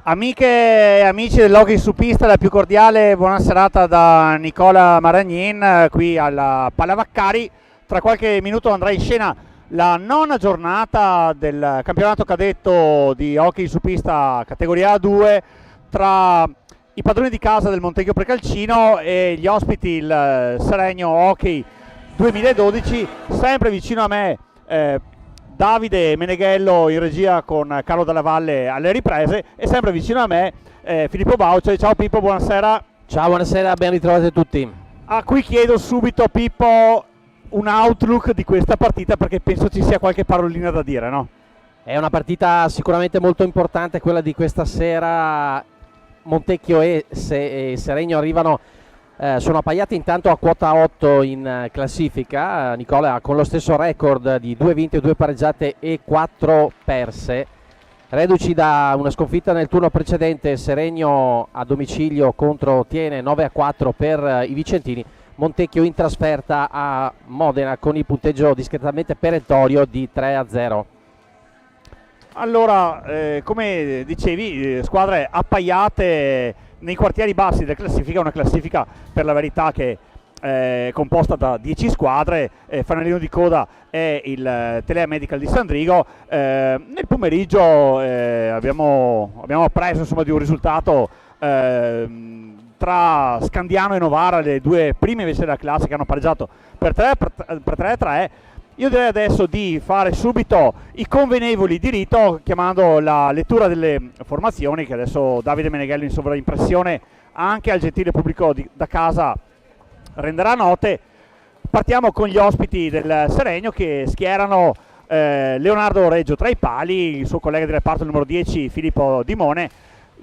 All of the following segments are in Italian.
Amiche e amici dell'Hockey su pista, la più cordiale buona serata da Nicola Maragnin qui alla Palavaccari. Tra qualche minuto andrà in scena la nona giornata del campionato cadetto di hockey su pista categoria A2 tra i padroni di casa del Montecchio Precalcino e gli ospiti il Seregno Hockey 2012. Sempre vicino a me Davide Meneghello in regia con Carlo Dalla Valle alle riprese, e sempre vicino a me Filippo Bauce. Ciao Pippo, buonasera. Ciao, buonasera, ben ritrovati a tutti. A cui chiedo subito, Pippo, un outlook di questa partita, perché penso ci sia qualche parolina da dire, no? È una partita sicuramente molto importante quella di questa sera. Montecchio e Seregno arrivano, sono appaiati intanto a quota 8 in classifica. Nicola con lo stesso record di 2 vinte, 2 pareggiate e 4 perse, reduci da una sconfitta nel turno precedente. Seregno a domicilio contro Tiene 9-4 per i vicentini. Montecchio in trasferta a Modena con il punteggio discretamente perentorio di 3-0. Allora, come dicevi, squadre appaiate nei quartieri bassi della classifica, una classifica per la verità che è composta da 10 squadre. Fanalino di coda è il Telea Medical di Sandrigo. Nel pomeriggio abbiamo appreso, insomma, di un risultato tra Scandiano e Novara, le due prime invece della classe, che hanno pareggiato per 3-3. Io direi adesso di fare subito i convenevoli di rito, chiamando la lettura delle formazioni, che adesso Davide Meneghello in sovraimpressione anche al gentile pubblico da casa renderà note. Partiamo con gli ospiti del Seregno, che schierano Leonardo Reggio tra i pali, il suo collega di reparto numero 10 Filippo Dimone,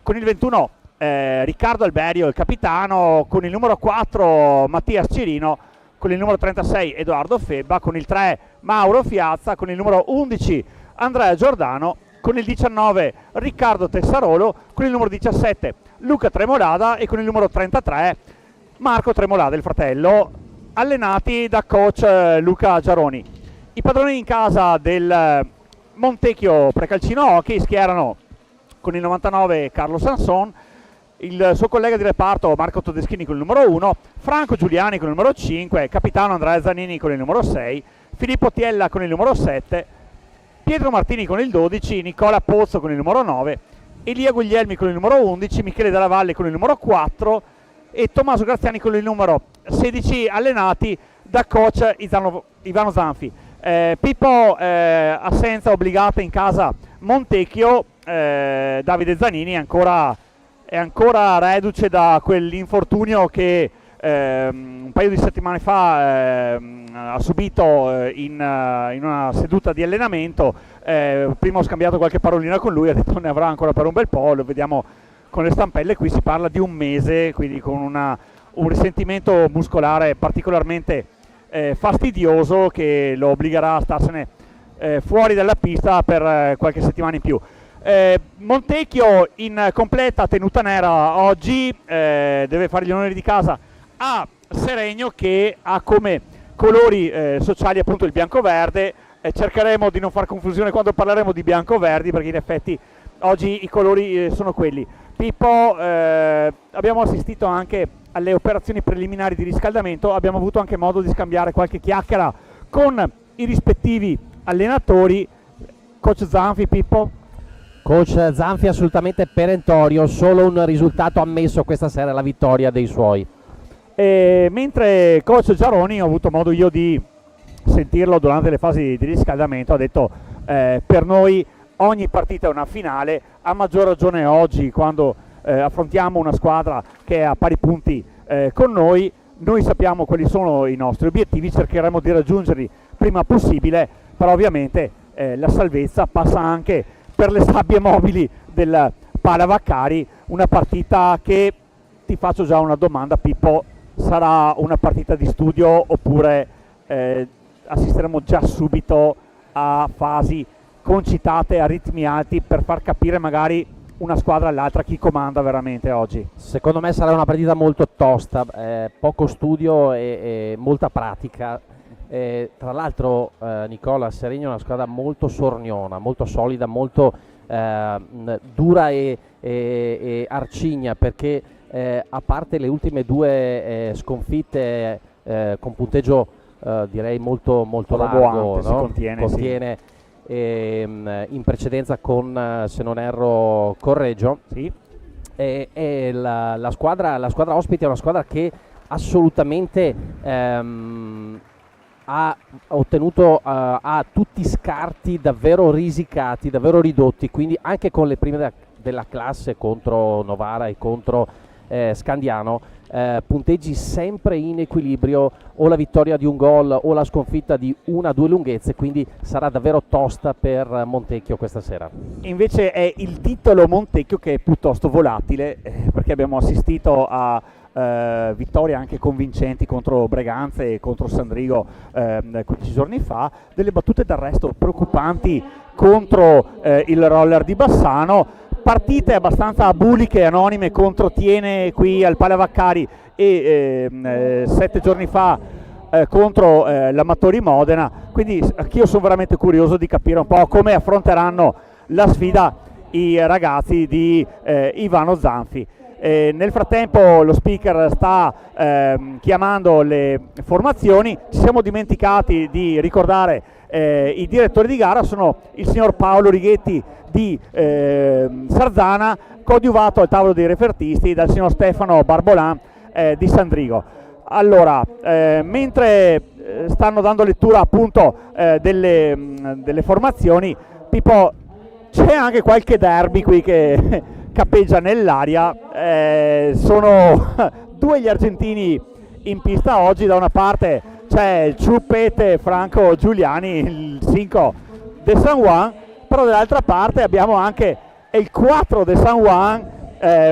con il 21 Riccardo Alberio il capitano, con il numero 4 Mattias Cirino, con il numero 36 Edoardo Febba, con il 3 Mauro Fiazza, con il numero 11 Andrea Giordano, con il 19 Riccardo Tessarolo, con il numero 17 Luca Tremolada e con il numero 33 Marco Tremolada, il fratello, allenati da coach Luca Giaroni. I padroni in casa del Montecchio Precalcino Hockey schierano con il 99 Carlo Sanson, il suo collega di reparto Marco Todeschini con il numero 1, Franco Giuliani con il numero 5, capitano Andrea Zanini con il numero 6, Filippo Tiella con il numero 7, Pietro Martini con il 12, Nicola Pozzo con il numero 9, Elia Guglielmi con il numero 11, Michele Dalla Valle con il numero 4 e Tommaso Graziani con il numero 16, allenati da coach Ivano Zanfi. Pippo, assenza obbligata in casa Montecchio. Davide Zanini è ancora reduce da quell'infortunio che un paio di settimane fa ha subito in una seduta di allenamento. Prima ho scambiato qualche parolina con lui, ha detto ne avrà ancora per un bel po', lo vediamo con le stampelle, qui si parla di un mese, quindi con un risentimento muscolare particolarmente fastidioso che lo obbligherà a starsene fuori dalla pista per qualche settimana in più. Montecchio in completa tenuta nera oggi, deve fare gli onori di casa a Seregno, che ha come colori sociali appunto il bianco-verde. Cercheremo di non far confusione quando parleremo di bianco-verdi, perché in effetti oggi i colori sono quelli. Pippo, abbiamo assistito anche alle operazioni preliminari di riscaldamento, abbiamo avuto anche modo di scambiare qualche chiacchiera con i rispettivi allenatori. Coach Zanfi, Pippo? Coach Zanfi assolutamente perentorio, solo un risultato ammesso questa sera, la vittoria dei suoi. Mentre coach Giaroni, ho avuto modo io di sentirlo durante le fasi di riscaldamento, ha detto per noi ogni partita è una finale, a maggior ragione oggi quando affrontiamo una squadra che è a pari punti con noi. Noi sappiamo quali sono i nostri obiettivi, cercheremo di raggiungerli prima possibile, però ovviamente la salvezza passa anche per le sabbie mobili del Palavaccari. Una partita che, ti faccio già una domanda Pippo, sarà una partita di studio oppure assisteremo già subito a fasi concitate, a ritmi alti, per far capire magari una squadra all'altra chi comanda veramente oggi? Secondo me sarà una partita molto tosta, poco studio e molta pratica. Tra l'altro Nicola, Seregno è una squadra molto sorniona, molto solida, molto dura e arcigna, perché a parte le ultime due sconfitte con punteggio direi molto largo, si no? contiene in precedenza con, se non erro, Correggio. Sì. E la squadra ospite è una squadra che assolutamente ha ottenuto ha tutti scarti davvero risicati, davvero ridotti, quindi anche con le prime della classe contro Novara e contro Scandiano, punteggi sempre in equilibrio, o la vittoria di un gol o la sconfitta di 1-2 lunghezze, quindi sarà davvero tosta per Montecchio questa sera. Invece è il titolo Montecchio che è piuttosto volatile, perché abbiamo assistito a vittorie anche convincenti contro Breganze e contro Sandrigo 15 giorni fa, delle battute d'arresto preoccupanti contro il Roller di Bassano, partite abbastanza buliche e anonime contro Tiene qui al Palavaccari e 7 giorni fa contro l'Amatori Modena, quindi anch'io sono veramente curioso di capire un po' come affronteranno la sfida i ragazzi di Ivano Zanfi. Nel frattempo lo speaker sta chiamando le formazioni. Ci siamo dimenticati di ricordare i direttori di gara, sono il signor Paolo Righetti di Sarzana, coadiuvato al tavolo dei refertisti dal signor Stefano Barbolan di Sandrigo. Allora, mentre stanno dando lettura appunto delle formazioni, Pippo, c'è anche qualche derby qui che cappeggia nell'aria. Sono due gli argentini in pista oggi. Da una parte c'è il Ciuppete Franco Giuliani, il 5 de San Juan, però dall'altra parte abbiamo anche il 4 de San Juan,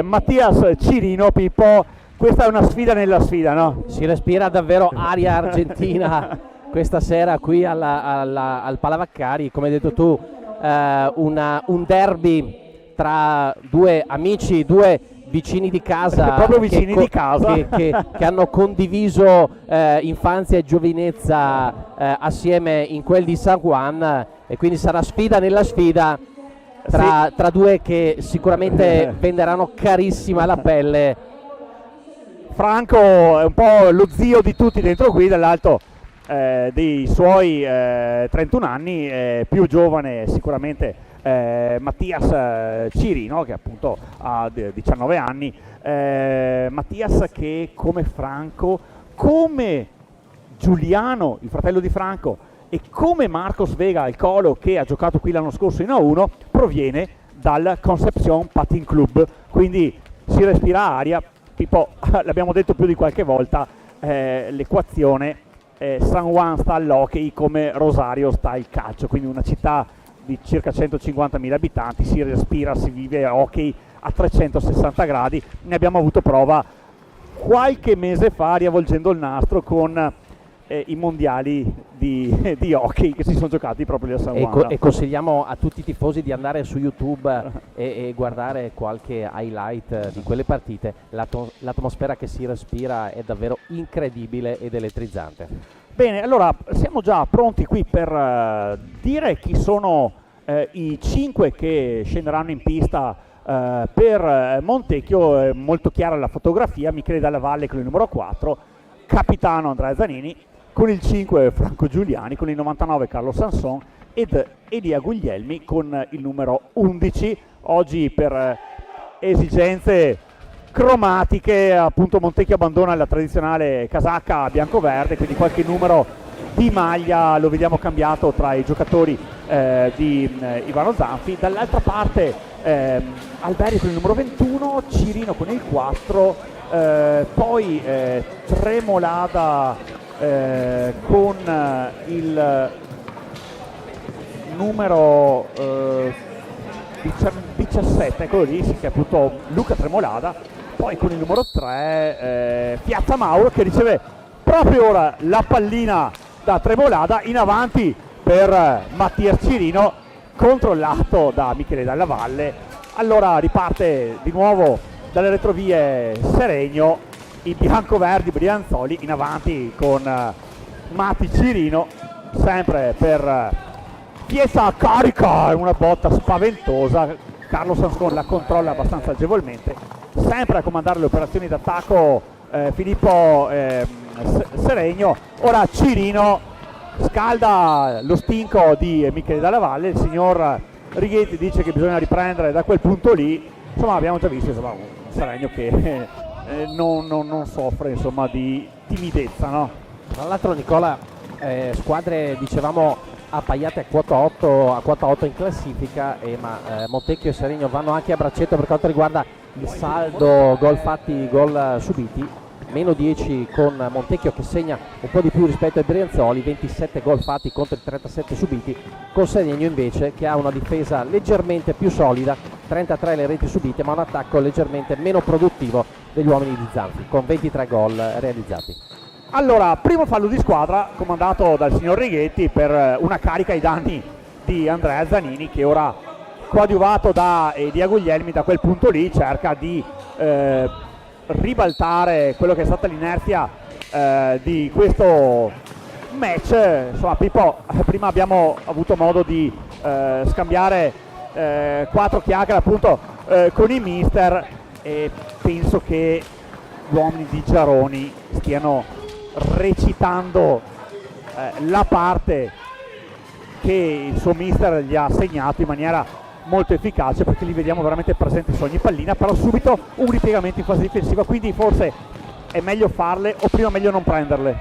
Mattias Cirino. Pippo, questa è una sfida nella sfida, no? Si respira davvero aria argentina questa sera qui al Palavaccari, come hai detto tu, un derby tra due amici, due vicini di casa, proprio vicini di casa, che hanno condiviso infanzia e giovinezza assieme in quel di San Juan, e quindi sarà sfida nella sfida tra due che sicuramente venderanno carissima la pelle. Franco è un po' lo zio di tutti dentro qui, dall'alto dei suoi 31 anni, più giovane sicuramente Mattias Cirino, che appunto ha 19 anni. Mattias che, come Franco, come Giuliano, il fratello di Franco, e come Marcos Vega, il colo che ha giocato qui l'anno scorso in A1, proviene dal Concepción Patin Club, quindi si respira aria. Pippo, l'abbiamo detto più di qualche volta, l'equazione San Juan sta all'hockey come Rosario sta al calcio, quindi una città di circa 150.000 abitanti, si respira, si vive hockey a 360 gradi. Ne abbiamo avuto prova qualche mese fa riavvolgendo il nastro con i mondiali di hockey che si sono giocati proprio lì a San Juan. E consigliamo a tutti i tifosi di andare su YouTube e guardare qualche highlight di quelle partite. L'atmosfera che si respira è davvero incredibile ed elettrizzante. Bene, allora siamo già pronti qui per dire chi sono i 5 che scenderanno in pista per Montecchio. Molto chiara la fotografia: Michele Dalla Valle con il numero 4, capitano Andrea Zanini, con il 5 Franco Giuliani, con il 99 Carlo Sanson ed Elia Guglielmi con il numero 11. Oggi per esigenze cromatiche appunto Montecchio abbandona la tradizionale casacca bianco-verde, quindi qualche numero di maglia lo vediamo cambiato tra i giocatori di Ivano Zanfi. Dall'altra parte Alberi con il numero 21, Cirino con il 4, poi Tremolada con il numero 17, eccolo lì, che è appunto Luca Tremolada. Poi con il numero 3 Piazza Mauro, che riceve proprio ora la pallina da Tremolada, in avanti per Mattias Cirino, controllato da Michele Dalla Valle. Allora riparte di nuovo dalle retrovie Seregno, i biancoverdi Brianzoli in avanti con Matti Cirino, sempre per Chiesa carica, una botta spaventosa, Carlo Sanson la controlla abbastanza agevolmente, sempre a comandare le operazioni d'attacco Filippo Seregno. Ora Cirino scalda lo stinco di Michele Dalla Valle, il signor Righetti dice che bisogna riprendere da quel punto lì. Insomma, abbiamo già visto un Seregno che non soffre, insomma, di timidezza, no? Tra l'altro, Nicola, squadre dicevamo appaiate a quota 8 in classifica, ma Montecchio e Seregno vanno anche a braccetto per quanto riguarda il saldo gol fatti, gol subiti. Meno 10 con Montecchio che segna un po' di più rispetto ai Brianzoli, 27 gol fatti contro i 37 subiti, con Seregno invece che ha una difesa leggermente più solida, 33 le reti subite, ma un attacco leggermente meno produttivo degli uomini di Zanfi, con 23 gol realizzati. Allora, primo fallo di squadra comandato dal signor Righetti per una carica ai danni di Andrea Zanini, che ora, coadiuvato da Elia Guglielmi, da quel punto lì cerca di ribaltare quello che è stata l'inerzia di questo match. Insomma, Pippo, prima abbiamo avuto modo di scambiare 4 chiacchiere appunto con i mister, e penso che gli uomini di Giaroni stiano recitando la parte che il suo mister gli ha assegnato in maniera molto efficace, perché li vediamo veramente presenti su ogni pallina, però subito un ripiegamento in fase difensiva, quindi forse è meglio farle o prima meglio non prenderle.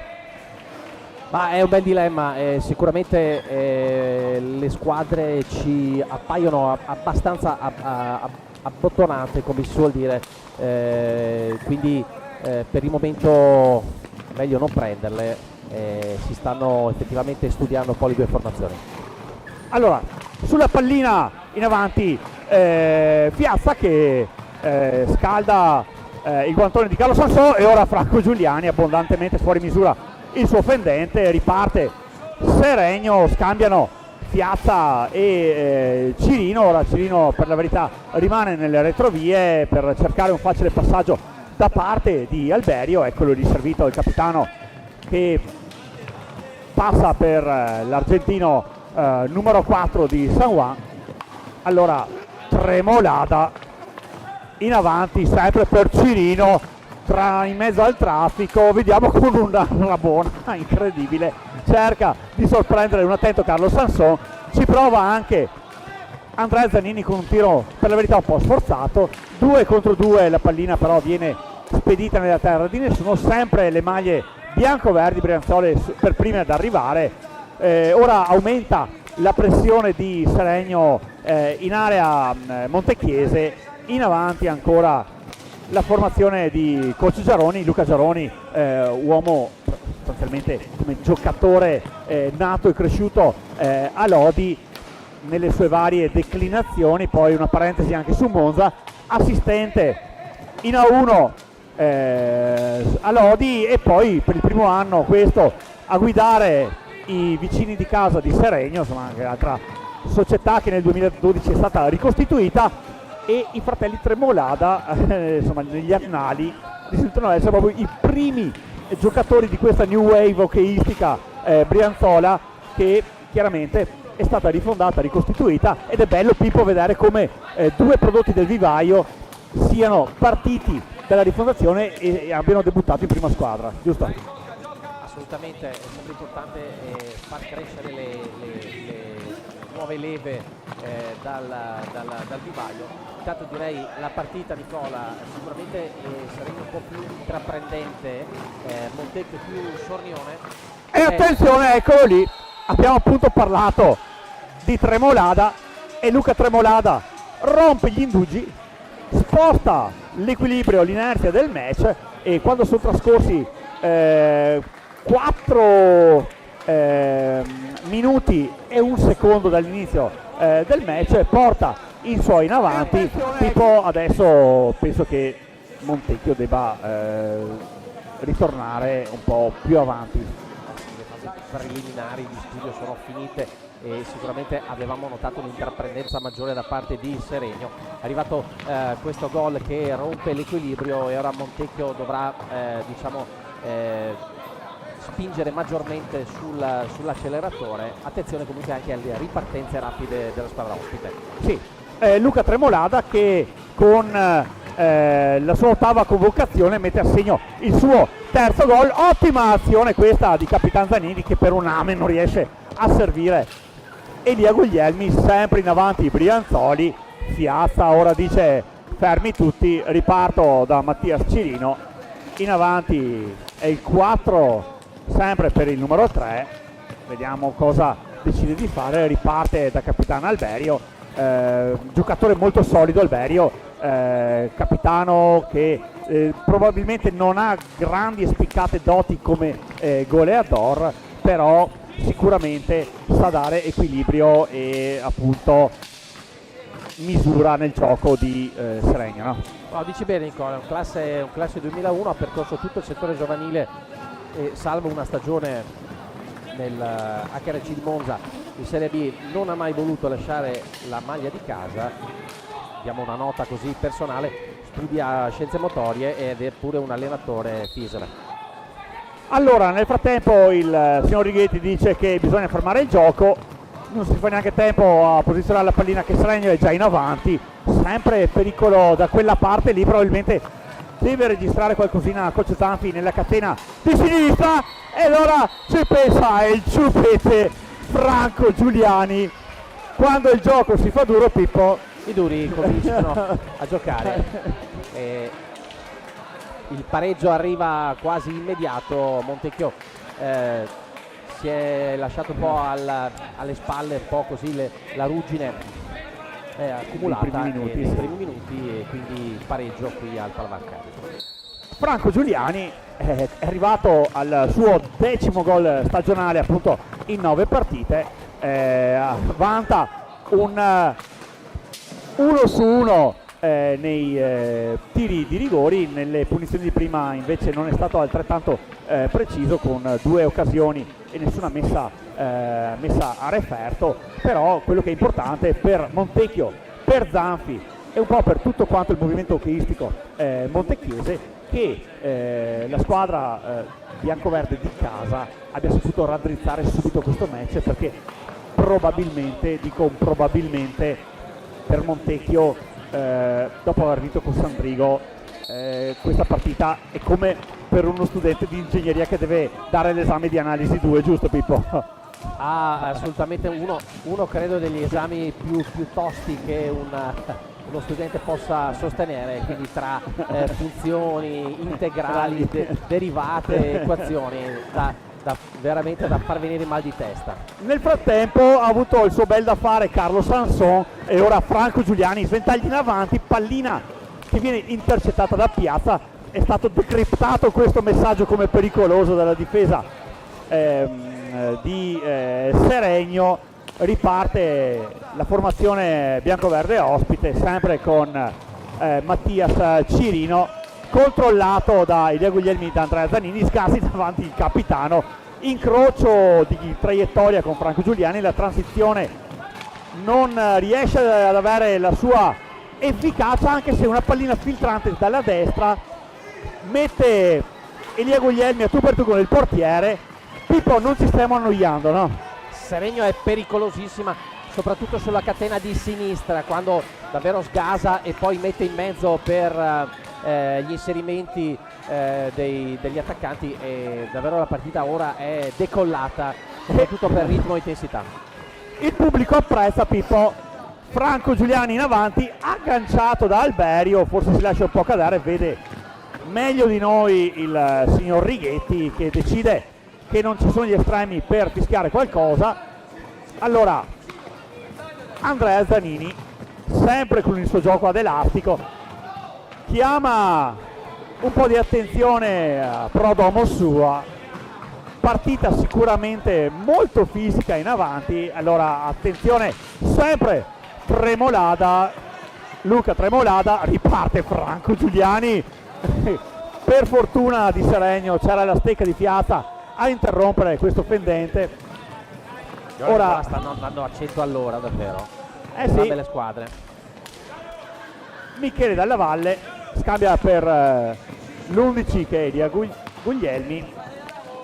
Ma è un bel dilemma, sicuramente le squadre ci appaiono abbastanza abbottonate, come si suol dire, quindi per il momento meglio non prenderle, si stanno effettivamente studiando un po' le due formazioni. Allora, sulla pallina in avanti Piazza che scalda il guantone di Carlo Sanson, e ora Franco Giuliani abbondantemente fuori misura il suo fendente, riparte Seregno, scambiano Piazza e Cirino. Ora Cirino per la verità rimane nelle retrovie per cercare un facile passaggio da parte di Alberio. Eccolo lì servito il capitano che passa per l'argentino numero 4 di San Juan. Allora Tremolada in avanti sempre per Cirino, in mezzo al traffico, vediamo con una rabona incredibile, cerca di sorprendere un attento Carlo Sanson, ci prova anche Andrea Zanini con un tiro per la verità un po' sforzato, 2 contro 2, la pallina però viene spedita nella terra di nessuno, sempre le maglie bianco-verdi Brianzole per prime ad arrivare. Ora aumenta la pressione di Seregno in area Montechiese, in avanti ancora la formazione di coach Giaroni, Luca Giaroni, uomo sostanzialmente come giocatore nato e cresciuto a Lodi nelle sue varie declinazioni, poi una parentesi anche su Monza, assistente in A1 a Lodi, e poi per il primo anno questo a guidare i vicini di casa di Seregno, insomma anche altra società che nel 2012 è stata ricostituita, e i fratelli Tremolada insomma negli annali risultano essere proprio i primi giocatori di questa new wave hockeyistica brianzola, che chiaramente è stata rifondata, ricostituita, ed è bello, Pippo, vedere come due prodotti del vivaio siano partiti dalla rifondazione e abbiano debuttato in prima squadra, giusto? Assolutamente, è sempre importante far crescere le nuove leve dal vivaio. Intanto direi la partita, Nicola, sicuramente Seregno un po' più intraprendente, Montecchio più sornione. E attenzione, eccolo lì, abbiamo appunto parlato di Tremolada, e Luca Tremolada rompe gli indugi, sposta l'equilibrio, l'inerzia del match, e quando sono trascorsi 4 minuti e 1 secondo dall'inizio del match, porta i suoi in avanti. Tipo adesso penso che Montecchio debba ritornare un po' più avanti. Le fasi preliminari di studio sono finite e sicuramente avevamo notato un'intraprendenza maggiore da parte di Seregno. È arrivato questo gol che rompe l'equilibrio, e ora Montecchio dovrà spingere maggiormente sull'acceleratore. Attenzione comunque anche alle ripartenze rapide della squadra ospite. Sì, Luca Tremolada che con la sua ottava convocazione mette a segno il suo terzo gol. Ottima azione questa di Capitan Zanini, che per un amen non riesce a servire Elia Guglielmi. Sempre in avanti Brianzoli, Fiazza ora dice fermi tutti, riparto da Mattias Cirino. In avanti è il 4 sempre per il numero 3, vediamo cosa decide di fare. Riparte da Capitano Alberio, giocatore molto solido Alberio, capitano che probabilmente non ha grandi e spiccate doti come goleador, però sicuramente sa dare equilibrio e appunto misura nel gioco di Seregno, no? No, dici bene Nicola, un classe 2001, ha percorso tutto il settore giovanile e salvo una stagione nel HRC di Monza in Serie B non ha mai voluto lasciare la maglia di casa. Diamo una nota così personale: studia scienze motorie ed è pure un allenatore FISR. Allora, nel frattempo il signor Righetti dice che bisogna fermare il gioco, non si fa neanche tempo a posizionare la pallina che Seregno è già in avanti, sempre pericolo da quella parte lì, probabilmente deve registrare qualcosina Coach Zanfi nella catena di sinistra e allora ci pensa il ciupete Franco Giuliani. Quando il gioco si fa duro, Pippo, i duri cominciano a giocare. Il pareggio arriva quasi immediato. Montecchio si è lasciato un po' alle spalle, un po' così la ruggine accumulata nei primi minuti e quindi pareggio qui al Palvarcari. Franco Giuliani è arrivato al suo 10° gol stagionale appunto in 9 partite, vanta un 1-1 nei tiri di rigori. Nelle punizioni di prima invece non è stato altrettanto preciso, con 2 occasioni e nessuna messa a referto. Però quello che è importante per Montecchio, per Zanfi e un po' per tutto quanto il movimento hockeyistico montecchiese, che la squadra biancoverde di casa abbia saputo raddrizzare subito questo match, perché probabilmente, dico probabilmente, per Montecchio dopo aver vinto con Sandrigo questa partita è come per uno studente di ingegneria che deve dare l'esame di analisi 2, giusto Pippo? Assolutamente uno credo degli esami più tosti che uno studente possa sostenere, quindi tra funzioni integrali, derivate, equazioni, veramente da far venire mal di testa. Nel frattempo ha avuto il suo bel da fare Carlo Sanson e ora Franco Giuliani sventaglia in avanti, pallina che viene intercettata da Piazza. È stato decriptato questo messaggio come pericoloso dalla difesa di Seregno. Riparte la formazione biancoverde ospite, sempre con Mattias Cirino, controllato da Elia Guglielmi e da Andrea Zanini. Scassi davanti il capitano, incrocio di traiettoria con Franco Giuliani, la transizione non riesce ad avere la sua efficacia, anche se una pallina filtrante dalla destra mette Elia Guglielmi a tu per tu con il portiere. Pippo, non ci stiamo annoiando, no? Seregno è pericolosissima soprattutto sulla catena di sinistra, quando davvero sgasa e poi mette in mezzo per gli inserimenti degli attaccanti, e davvero la partita ora è decollata, soprattutto per ritmo e intensità. Il pubblico apprezza, Pippo. Franco Giuliani in avanti, agganciato da Alberio, forse si lascia un po' cadere, vede meglio di noi il signor Righetti, che decide che non ci sono gli estremi per fischiare qualcosa. Allora Andrea Zanini, sempre con il suo gioco ad elastico, chiama un po' di attenzione pro domo sua. Partita sicuramente molto fisica in avanti. Allora attenzione, sempre Tremolada, Luca Tremolada, riparte Franco Giuliani. Per fortuna di Seregno c'era la stecca di Piazza a interrompere questo fendente. Ora stanno andando a 100 all'ora davvero, sì, delle squadre. Michele Dalla Valle scambia per l'11 che è Elia Guglielmi.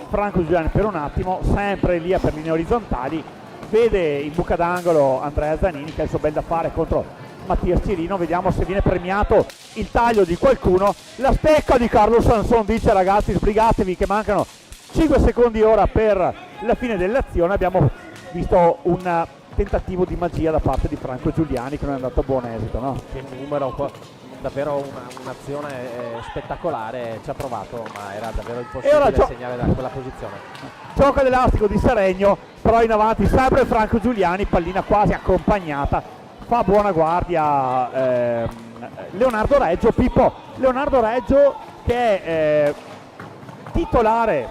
Franco Giuliani per un attimo, sempre lì per linee orizzontali, vede in buca d'angolo Andrea Zanini che ha il suo bel da fare contro Mattias Cirino. Vediamo se viene premiato il taglio di qualcuno. La stecca di Carlo Sanson dice: ragazzi, sbrigatevi che mancano 5 secondi ora per la fine dell'azione. Abbiamo visto un tentativo di magia da parte di Franco Giuliani che non è andato a buon esito, no? Che numero, davvero un'azione spettacolare, ci ha provato, ma era davvero impossibile segnare da quella posizione. Gioca l'elastico di Seregno, però in avanti sempre Franco Giuliani, pallina quasi accompagnata, fa buona guardia Leonardo Reggio. Pippo, Leonardo Reggio che è titolare,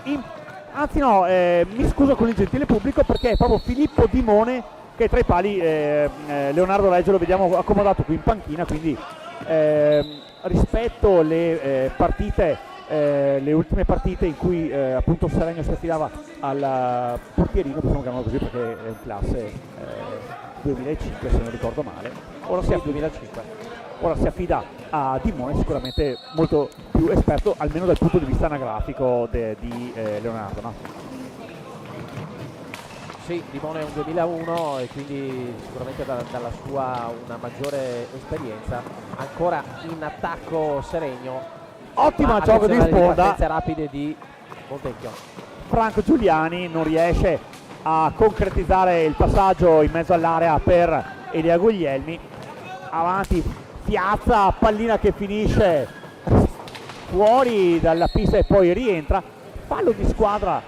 mi scuso con il gentile pubblico perché è proprio Filippo Dimone che è tra i pali. Leonardo Reggio lo vediamo accomodato qui in panchina, quindi rispetto le partite, le ultime partite in cui appunto Seregno si affidava al portierino, possiamo chiamarlo così perché è in classe 2005 se non ricordo male, ora si 2005. Ora si affida a Dimone, sicuramente molto più esperto almeno dal punto di vista anagrafico di Leonardo, no? Sì, Dimone è un 2001 e quindi sicuramente dalla sua una maggiore esperienza. Ancora in attacco Seregno, ottima gioco di sponda, partenze rapide di Montecchio. Franco Giuliani non riesce a concretizzare il passaggio in mezzo all'area per Elia Guglielmi. Avanti Piazza, pallina che finisce fuori dalla pista e poi rientra. Fallo di squadra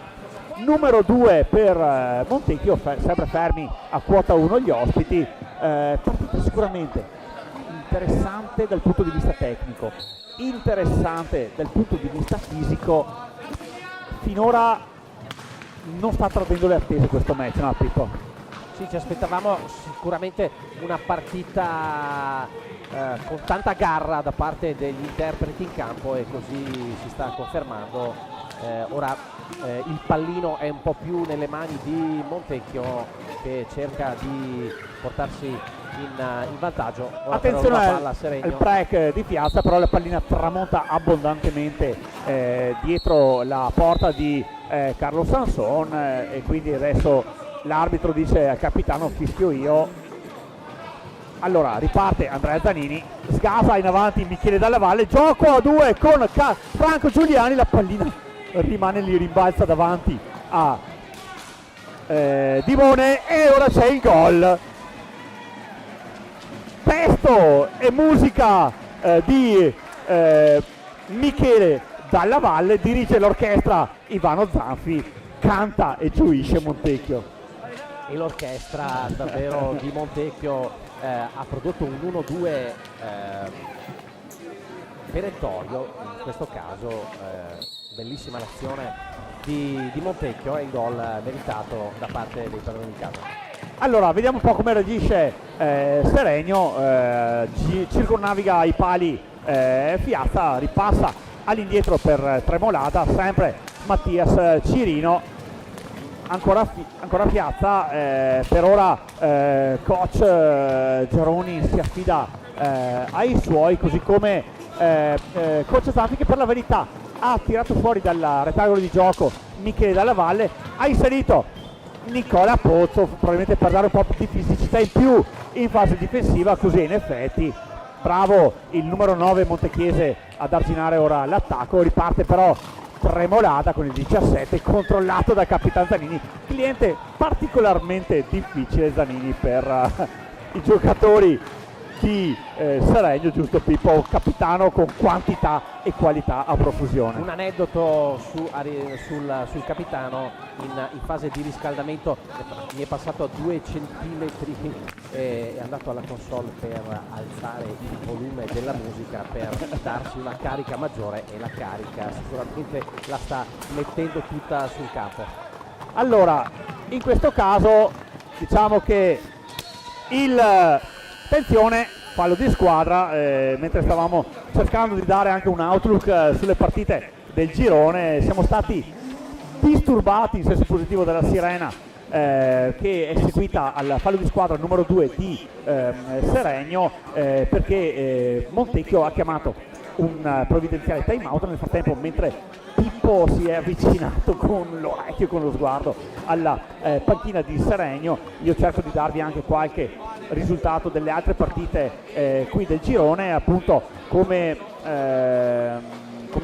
numero 2 per Montecchio, sempre fermi a quota 1 gli ospiti. Partita sicuramente interessante dal punto di vista tecnico, interessante dal punto di vista fisico. Finora non sta tradendo le attese questo match, no Pippo? Sì, ci aspettavamo sicuramente una partita con tanta garra da parte degli interpreti in campo e così si sta confermando. Ora il pallino è un po' più nelle mani di Montecchio che cerca di portarsi in vantaggio. Ora attenzione al break di Piazza, però la pallina tramonta abbondantemente dietro la porta di Carlo Sanson e quindi adesso l'arbitro dice al capitano fischio io. Allora riparte Andrea Zanini, sgasa in avanti Michele Dalla Valle, gioco a 2 con Franco Giuliani, la pallina rimane lì, rimbalza davanti a Dimone e ora c'è il gol. Testo e musica di Michele Dalla Valle, dirige l'orchestra Ivano Zanfi, canta e gioisce Montecchio. E l'orchestra davvero di Montecchio ha prodotto un 1-2 perentorio, in questo caso bellissima l'azione di Montecchio e il gol meritato da parte dei padroni di casa. Allora vediamo un po' come reagisce Seregno, circonnaviga i pali Piazza, ripassa all'indietro per Tremolata, sempre Mattias Cirino. Ancora Piazza, per ora coach Geroni si affida ai suoi, così come coach Zanfi che per la verità ha tirato fuori dal rettangolo di gioco Michele Dalla Valle, ha inserito Nicola Pozzo probabilmente per dare un po' di fisicità in più in fase difensiva, così in effetti bravo il numero 9 montechiese ad arginare ora l'attacco. Riparte però Tremolata con il 17 controllato da Capitan Zanini, cliente particolarmente difficile Zanini per i giocatori di Seregno, giusto Pippo? Capitano con quantità e qualità a profusione. Un aneddoto sul capitano in fase di riscaldamento, gli è passato a 2 centimetri, è andato alla console per alzare il volume della musica per darsi una carica maggiore e la carica sicuramente la sta mettendo tutta sul campo. Allora, in questo caso diciamo che attenzione, fallo di squadra, mentre stavamo cercando di dare anche un outlook sulle partite del girone, siamo stati disturbati in senso positivo dalla sirena che è seguita al fallo di squadra numero 2 di Seregno, perché Montecchio ha chiamato un provvidenziale time out. Nel frattempo, mentre Pippo frattempo si è avvicinato con l'orecchio, con lo sguardo alla panchina di Seregno. Io cerco di darvi anche qualche risultato delle altre partite qui del girone. Appunto, come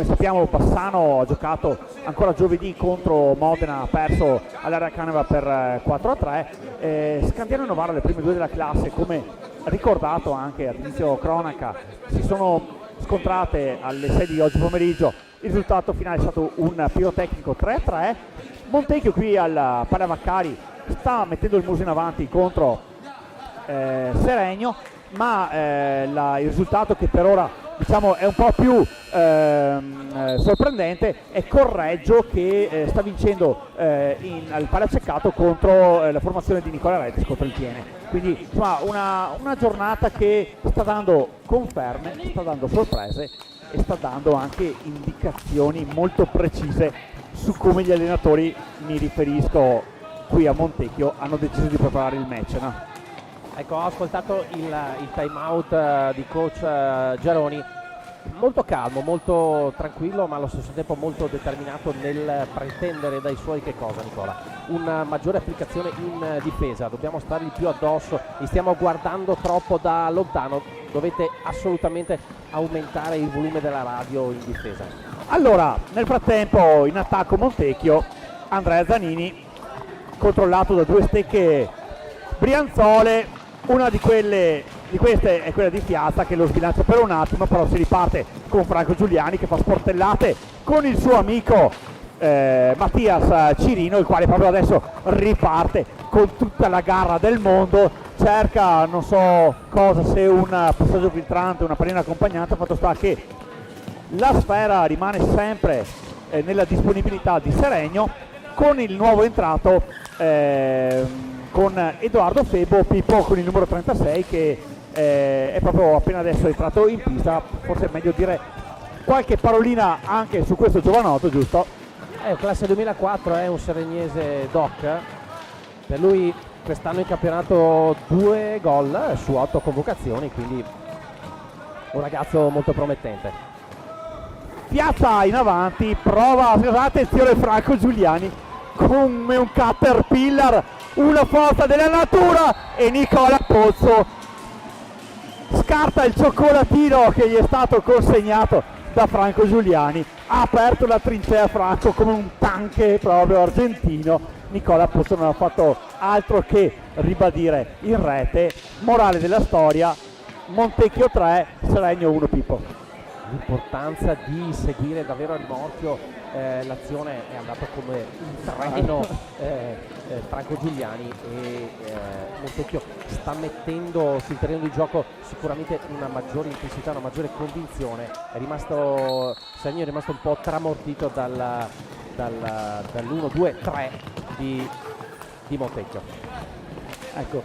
sappiamo, Bassano ha giocato ancora giovedì contro Modena, ha perso all'Area Caneva per 4-3. Scandiano e Novara, le prime due della classe, come ricordato anche all'inizio cronaca, si sono scontrate alle 6 di oggi pomeriggio. Il risultato finale è stato un pirotecnico 3-3. Montecchio qui al Palavacari sta mettendo il muso in avanti contro Seregno, ma il risultato che per ora, diciamo, è un po' più sorprendente è Correggio, che sta vincendo al Palaceccato contro la formazione di Nicola Retis, contro il Tiene. Quindi insomma una giornata che sta dando conferme, sta dando sorprese e sta dando anche indicazioni molto precise su come gli allenatori, mi riferisco qui a Montecchio, hanno deciso di preparare il match, no? Ecco, ho ascoltato il time out di coach Giaroni, molto calmo, molto tranquillo, ma allo stesso tempo molto determinato nel pretendere dai suoi che cosa, Nicola? Una maggiore applicazione in difesa, dobbiamo stargli più addosso, li stiamo guardando troppo da lontano, dovete assolutamente aumentare il volume della radio in difesa. Allora, nel frattempo in attacco Montecchio, Andrea Zanini, controllato da due stecche brianzole. Una di queste è quella di Piazza, che lo sbilancia per un attimo, però si riparte con Franco Giuliani, che fa sportellate con il suo amico Mattias Cirino, il quale proprio adesso riparte con tutta la garra del mondo, cerca non so cosa, se un passaggio filtrante, una pallina accompagnante. Fatto sta che la sfera rimane sempre nella disponibilità di Seregno, con il nuovo entrato con Edoardo Febo, Pippo con il numero 36, che è proprio appena adesso entrato in pista. Forse è meglio dire qualche parolina anche su questo giovanotto, giusto? Classe 2004, è un seregnese doc, per lui quest'anno in campionato 2 gol su 8 convocazioni, quindi un ragazzo molto promettente. Piazza in avanti, prova, attenzione Franco Giuliani come un caterpillar, una forza della natura, e Nicola Pozzo scarta il cioccolatino che gli è stato consegnato da Franco Giuliani. Ha aperto la trincea Franco come un tanque proprio argentino. Nicola Pozzo non ha fatto altro che ribadire in rete: morale della storia, Montecchio 3, Seregno 1, Pippo. L'importanza di seguire davvero a rimorchio l'azione, è andato come un treno Franco Giuliani, e Montecchio sta mettendo sul terreno di gioco sicuramente una maggiore intensità, una maggiore convinzione. Seregno è rimasto un po' tramortito dall'1-2-3 di Montecchio. Ecco,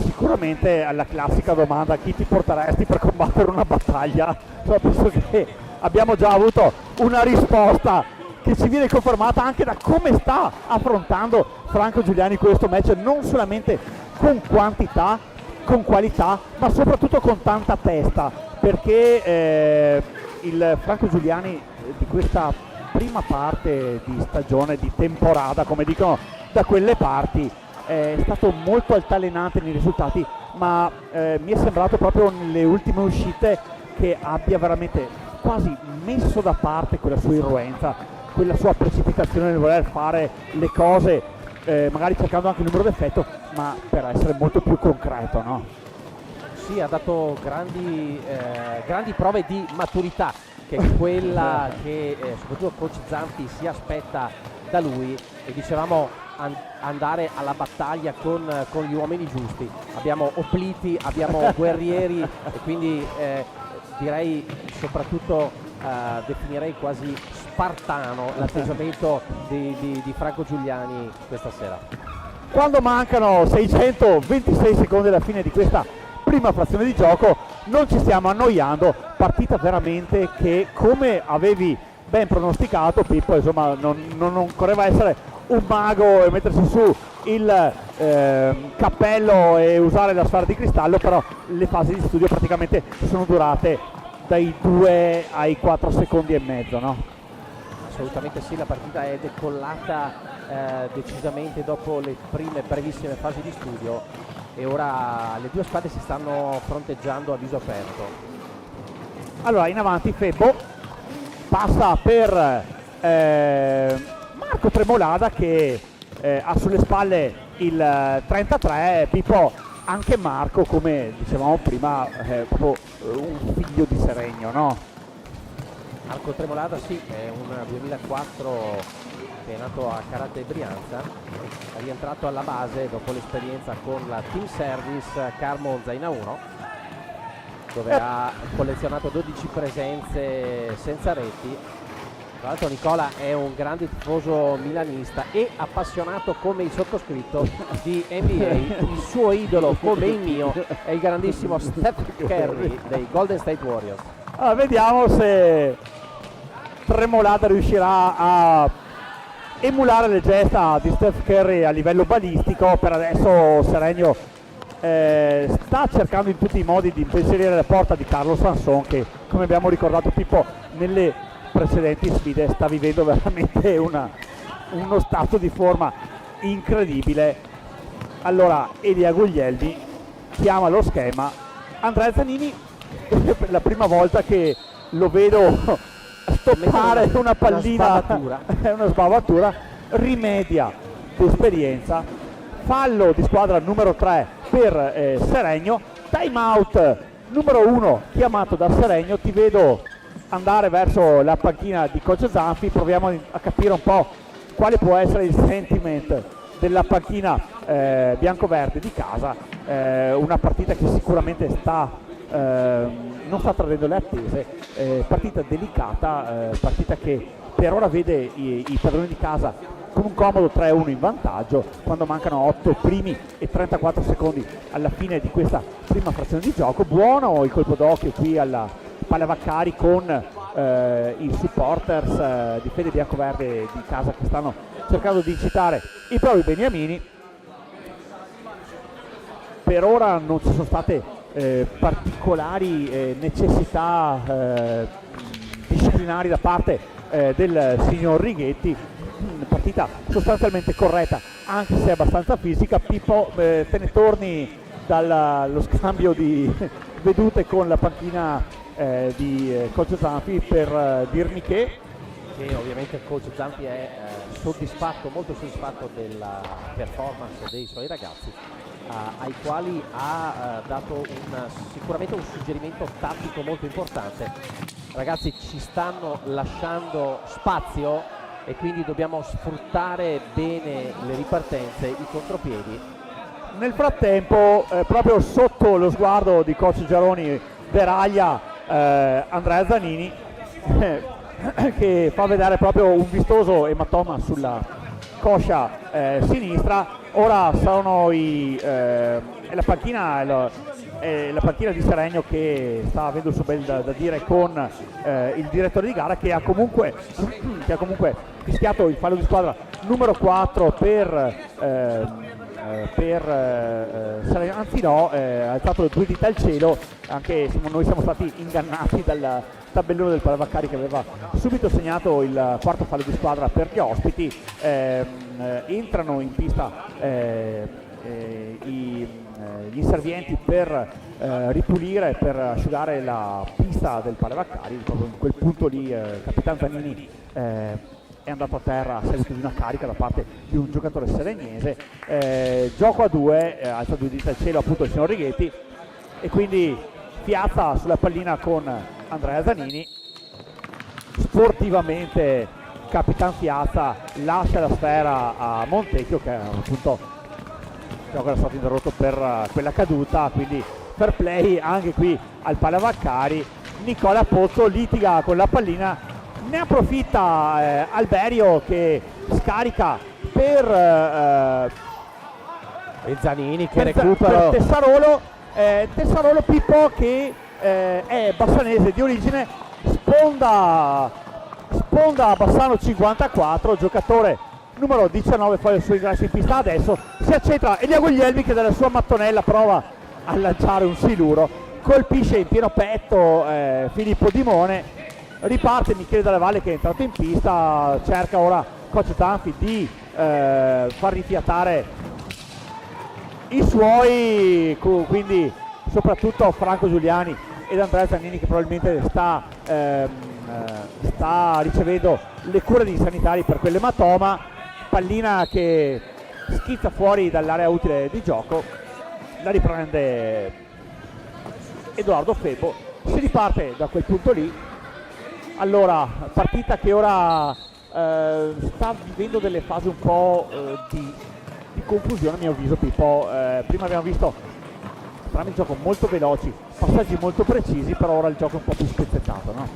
sicuramente alla classica domanda: chi ti porteresti per combattere una battaglia? Penso che abbiamo già avuto una risposta che ci viene confermata anche da come sta affrontando Franco Giuliani questo match, non solamente con quantità, con qualità, ma soprattutto con tanta testa, perché il Franco Giuliani di questa prima parte di stagione, di temporada, come dicono da quelle parti, è stato molto altalenante nei risultati, ma mi è sembrato proprio nelle ultime uscite che abbia veramente quasi messo da parte quella sua irruenza, quella sua precipitazione nel voler fare le cose, magari cercando anche il numero d'effetto, ma per essere molto più concreto, no? Sì, ha dato grandi prove di maturità, che è quella che soprattutto coach Zanti si aspetta da lui, e dicevamo andare alla battaglia con gli uomini giusti. Abbiamo Opliti, abbiamo Guerrieri, e quindi direi soprattutto definirei quasi spartano l'atteggiamento di Franco Giuliani questa sera. Quando mancano 626 secondi alla fine di questa prima frazione di gioco, non ci stiamo annoiando, partita veramente che, come avevi ben pronosticato Pippo, insomma non occorreva essere un mago e mettersi su il cappello e usare la sfera di cristallo, però le fasi di studio praticamente sono durate dai 2 ai 4 secondi e mezzo, no? Assolutamente sì, la partita è decollata decisamente dopo le prime brevissime fasi di studio e ora le due squadre si stanno fronteggiando a viso aperto. Allora in avanti Febbo passa per Marco Tremolada che ha sulle spalle il 33. Pippo, anche Marco, come dicevamo prima, è proprio un figlio di Seregno, no? Marco Tremolada sì, è un 2004 che è nato a Carate Brianza, è rientrato alla base dopo l'esperienza con la Team Service Car Monza in A1, dove ha collezionato 12 presenze senza reti. Tra l'altro Nicola è un grande tifoso milanista e appassionato come il sottoscritto di NBA. Il suo idolo, come il mio, è il grandissimo Steph Curry dei Golden State Warriors. Allora, vediamo se Tremolada riuscirà a emulare le gesta di Steph Curry a livello balistico. Per adesso Seregno sta cercando in tutti i modi di impensierire la porta di Carlo Sanson, che, come abbiamo ricordato Pippo nelle precedenti sfide, sta vivendo veramente uno stato di forma incredibile. Allora Elia Guglielmi chiama lo schema. Andrea Zanini per la prima volta che lo vedo stoppare una pallina, una sbavatura, rimedia d'esperienza. Fallo di squadra numero 3 per Seregno. Time out numero 1 chiamato da Seregno. Ti vedo andare verso la panchina di coach Zanfi, proviamo a capire un po' quale può essere il sentiment della panchina bianco-verde di casa. Una partita che sicuramente non sta tradendo le attese, partita delicata, partita che per ora vede i padroni di casa con un comodo 3-1 in vantaggio quando mancano 8 primi e 34 secondi alla fine di questa prima frazione di gioco. Buono il colpo d'occhio qui alla Palla Vaccari con i supporters di Fede Biancoverde di casa che stanno cercando di incitare i propri beniamini. Per ora non ci sono state particolari necessità disciplinari da parte del signor Righetti. Partita sostanzialmente corretta, anche se abbastanza fisica. Pippo, te ne torni dallo scambio di vedute con la panchina di coach Zanfi per dirmi che ovviamente il coach Zanfi è soddisfatto, molto soddisfatto della performance dei suoi ragazzi, ai quali ha dato sicuramente un suggerimento tattico molto importante. Ragazzi, ci stanno lasciando spazio e quindi dobbiamo sfruttare bene le ripartenze, i contropiedi. Nel frattempo, proprio sotto lo sguardo di coach Giaroni, veraglia Andrea Zanini che fa vedere proprio un vistoso ematoma sulla coscia sinistra. Ora sono la panchina di Seregno che sta avendo il suo bel da dire con il direttore di gara, che ha comunque fischiato il fallo di squadra numero 4 per Seregno, anzi no, ha alzato due dita al cielo. Anche noi siamo stati ingannati dal tabellone del Palavaccari, che aveva subito segnato il quarto fallo di squadra per gli ospiti. Entrano in pista gli inservienti per ripulire, per asciugare la pista del Palavaccari. Proprio in quel punto lì Capitan Zanini è andato a terra a seguito di una carica da parte di un giocatore seregnese. Gioco a due, alza due dita al cielo appunto il signor Righetti, e quindi piazza sulla pallina con Andrea Zanini. Sportivamente Capitan Piazza lascia la sfera a Montecchio, che appunto il gioco era stato interrotto per quella caduta, quindi fair play anche qui al Palavaccari. Nicola Pozzo litiga con la pallina, ne approfitta Alberio che scarica per e Zanini che recupera per Tessarolo. Pippo che è bassanese di origine, sponda Bassano 54, giocatore numero 19, fa il suo ingresso in pista. Adesso si accentra Elia Guglielmi che dalla sua mattonella prova a lanciare un siluro, colpisce in pieno petto Filippo Dimone Riparte Michele Della Valle che è entrato in pista, cerca ora coach Zanfi di far rifiatare i suoi, quindi soprattutto Franco Giuliani ed Andrea Zannini, che probabilmente sta ricevendo le cure dei sanitari per quell'ematoma. Pallina che schizza fuori dall'area utile di gioco, la riprende Edoardo Febo. Si riparte da quel punto lì. Allora, partita che ora sta vivendo delle fasi un po' di confusione, a mio avviso, Pippo. Prima abbiamo visto entrambi il gioco molto veloci, passaggi molto precisi, però ora il gioco è un po' più spezzettato, no?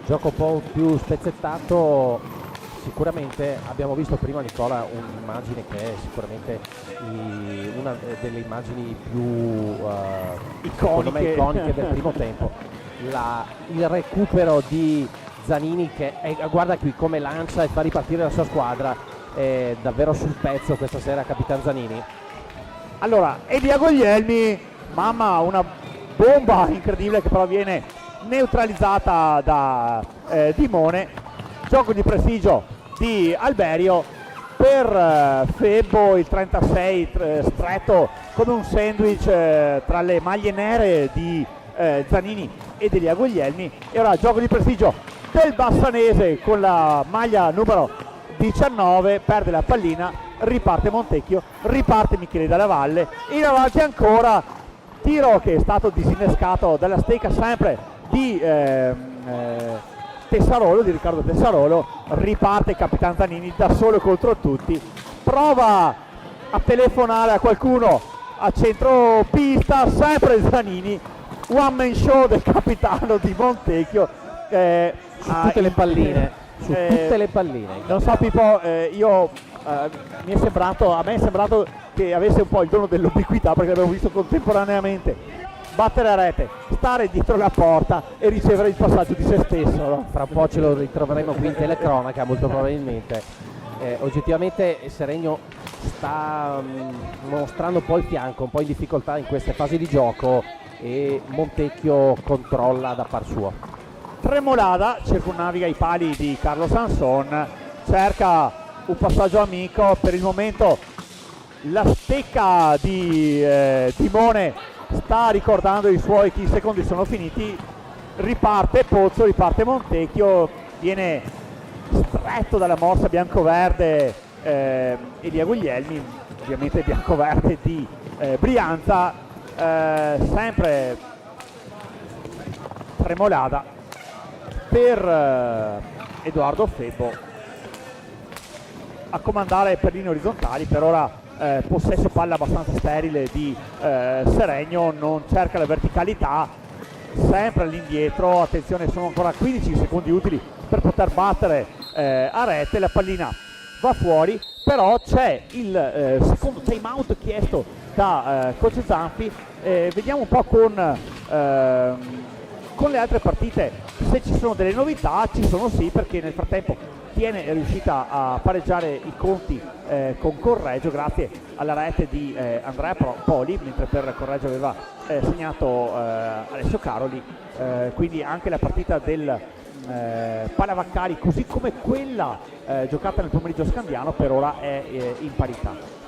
Gioco un po' più spezzettato, sicuramente abbiamo visto prima, Nicola, un'immagine che è sicuramente una delle immagini più iconiche del primo tempo. Il recupero di Zanini che guarda qui come lancia e fa ripartire la sua squadra, è davvero sul pezzo questa sera Capitan Zanini. Allora, Elia Guglielmi, mamma, una bomba incredibile che però viene neutralizzata da Dimone. Gioco di prestigio di Alberio per Febo, il 36 stretto come un sandwich tra le maglie nere di Zanini ed Elia Guglielmi. E ora gioco di prestigio del Bassanese con la maglia numero 19, perde la pallina, riparte Montecchio, riparte Michele Della Valle, in avanti ancora, tiro che è stato disinnescato dalla stecca sempre di Tessarolo, di Riccardo Tessarolo. Riparte Capitan Zanini da solo contro tutti, prova a telefonare a qualcuno a centro pista, sempre Zanini, one man show del capitano di Montecchio su tutte le palline. Su tutte le palline. Non so Pippo, a me è sembrato che avesse un po' il dono dell'ubiquità, perché abbiamo visto contemporaneamente battere a rete, stare dietro la porta e ricevere il passaggio di se stesso, no? Fra un po' ce lo ritroveremo qui in telecronaca molto probabilmente. Oggettivamente Seregno sta mostrando un po' il fianco, un po' in difficoltà in queste fasi di gioco, e Montecchio controlla da par suo. Tremolada circonnaviga i pali di Carlo Sanson, cerca un passaggio amico, per il momento la stecca di Timone sta ricordando i suoi che i secondi sono finiti. Riparte Pozzo, riparte Montecchio, viene stretto dalla morsa biancoverde Elia Guglielmi, ovviamente biancoverde di Brianza, sempre Tremolada per Edoardo Febo a comandare per linee orizzontali. Per ora possesso palla abbastanza sterile di Seregno, non cerca la verticalità, sempre all'indietro. Attenzione, sono ancora 15 secondi utili per poter battere a rete. La pallina va fuori, però c'è il secondo time out chiesto da coach Zanfi. Vediamo un po' con le altre partite se ci sono delle novità. Ci sono, sì, perché nel frattempo Tiene è riuscita a pareggiare i conti con Correggio grazie alla rete di Andrea Poli, mentre per Correggio aveva segnato Alessio Caroli. Quindi anche la partita del Palavaccari, così come quella giocata nel pomeriggio scandiano, per ora è in parità.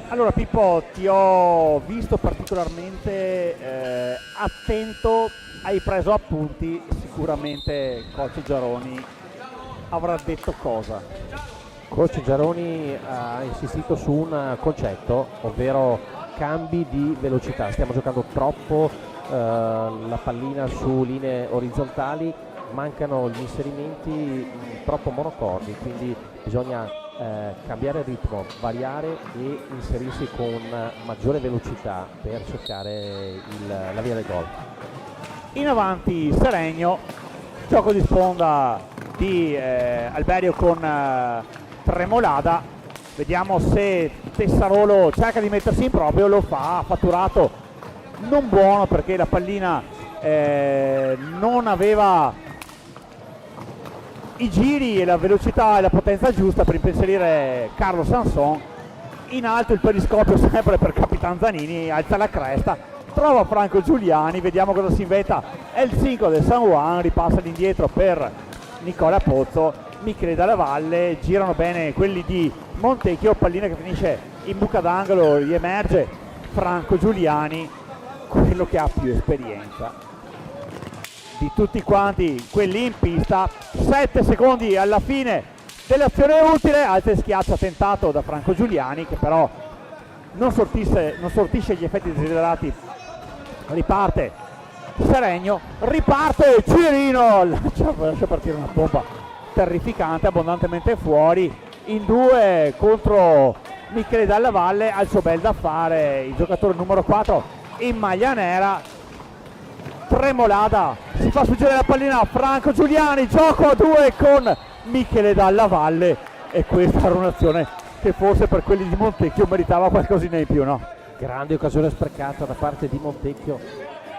Allora Pippo, ti ho visto particolarmente attento, hai preso appunti, sicuramente coach Giaroni avrà detto cosa? Coach Giaroni ha insistito su un concetto, ovvero cambi di velocità. Stiamo giocando troppo la pallina su linee orizzontali, mancano gli inserimenti troppo monocordi, quindi bisogna cambiare il ritmo, variare e inserirsi con maggiore velocità per cercare la via del gol. In avanti Seregno, gioco di sponda di Alberio con Tremolada, Vediamo se Tessarolo cerca di mettersi in proprio, lo fa, ha fatturato non buono perché la pallina non aveva i giri e la velocità e la potenza giusta per impensierire Carlo Sanson. In alto il periscopio sempre per Capitan Zanini, alza la cresta, trova Franco Giuliani, vediamo cosa si inventa. È il 5 del San Juan, ripassa all'indietro per Nicola Pozzo, Michele Dalla Valle, girano bene quelli di Montecchio, pallina che finisce in buca d'angolo, riemerge Franco Giuliani, quello che ha più esperienza di tutti quanti quelli in pista. 7 secondi alla fine dell'azione utile, alza e schiaccia tentato da Franco Giuliani che però non sortisce gli effetti desiderati. Riparte Seregno, riparte Cirino, lascia partire una bomba terrificante, abbondantemente fuori, in 2 contro Michele Dalla Valle. Ha il suo bel da fare il giocatore numero 4 in maglia nera. Tremolada, si fa sfuggire la pallina a Franco Giuliani, gioco a 2 con Michele Dalla Valle, e questa era un'azione che forse per quelli di Montecchio meritava qualcosina in più, no? Grande occasione sprecata da parte di Montecchio,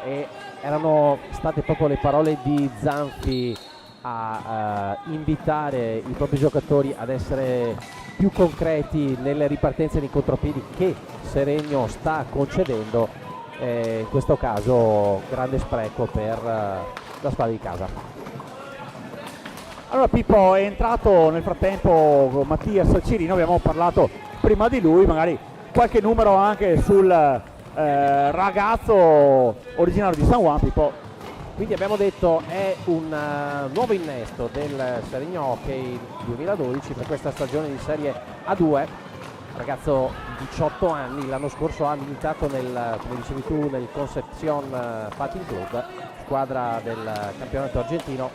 e erano state proprio le parole di Zanfi a invitare i propri giocatori ad essere più concreti nelle ripartenze di contropiedi che Seregno sta concedendo. In questo caso grande spreco per la squadra di casa. Allora Pippo, è entrato nel frattempo Mattias Cirino, abbiamo parlato prima di lui, magari qualche numero anche sul ragazzo originario di San Juan, Pippo. Quindi abbiamo detto è un nuovo innesto del Seregno Hockey 2012 per questa stagione di Serie A2. Ragazzo di 18 anni, l'anno scorso ha militato come dicevi tu, nel Concepción Fighting Club, squadra del campionato argentino,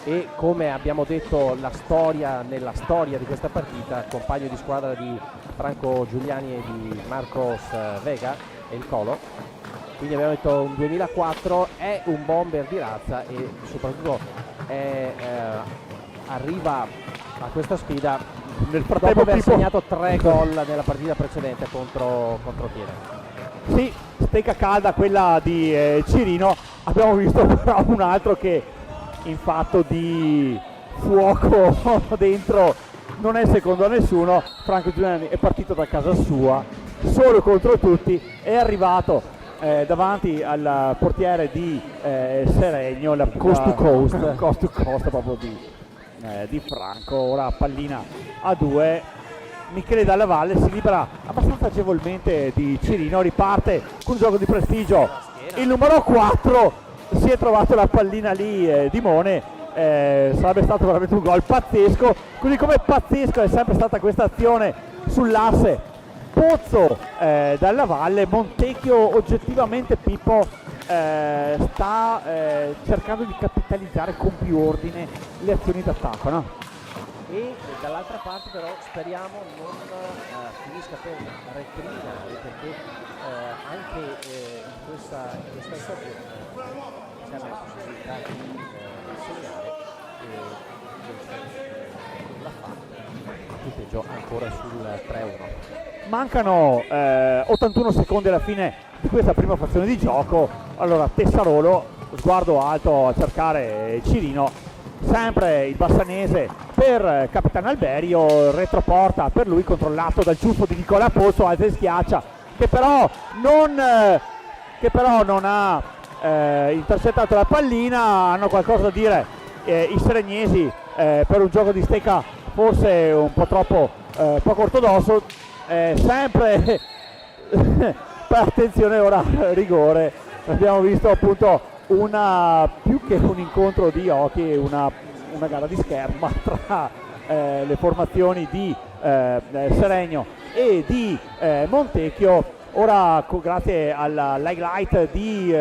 e come abbiamo detto nella storia di questa partita, compagno di squadra di Franco Giuliani e di Marcos Vega e il Colo. Quindi abbiamo detto un 2004, è un bomber di razza e soprattutto arriva a questa sfida dopo aver segnato 3 gol nella partita precedente contro Tiene. Sì, stecca calda quella di Cirino. Abbiamo visto però un altro che in fatto di fuoco dentro non è secondo a nessuno. Franco Giuliani è partito da casa sua, solo contro tutti, è arrivato davanti al portiere di Seregno, la coast to coast proprio di Franco. Ora pallina a 2, Michele Dalla Valle si libera abbastanza agevolmente di Cirino, riparte con un gioco di prestigio il numero 4, si è trovato la pallina lì Dimone, sarebbe stato veramente un gol pazzesco, così come pazzesco è sempre stata questa azione sull'asse Pozzo Dalla Valle. Montecchio oggettivamente, Pippo, sta cercando di capitalizzare con più ordine le azioni d'attacco, no? E dall'altra parte però speriamo non finisca per recriminare, perché anche in questa stagione c'è la possibilità di segnare e l'ha fatto, il peggio ancora sul 3-1. Mancano 81 secondi alla fine di questa prima frazione di gioco. Allora Tessarolo, sguardo alto a cercare Cirino, sempre il bassanese per Capitan Alberio, retroporta per lui, controllato dal ciuffo di Nicola Pozzo, alza e schiaccia, che però non ha intercettato la pallina. Hanno qualcosa da dire i seregnesi per un gioco di stecca forse un po' troppo poco ortodosso. Sempre attenzione, ora rigore. Abbiamo visto appunto più che un incontro di hockey, una gara di scherma tra le formazioni di Seregno e di Montecchio. Ora grazie all'highlight di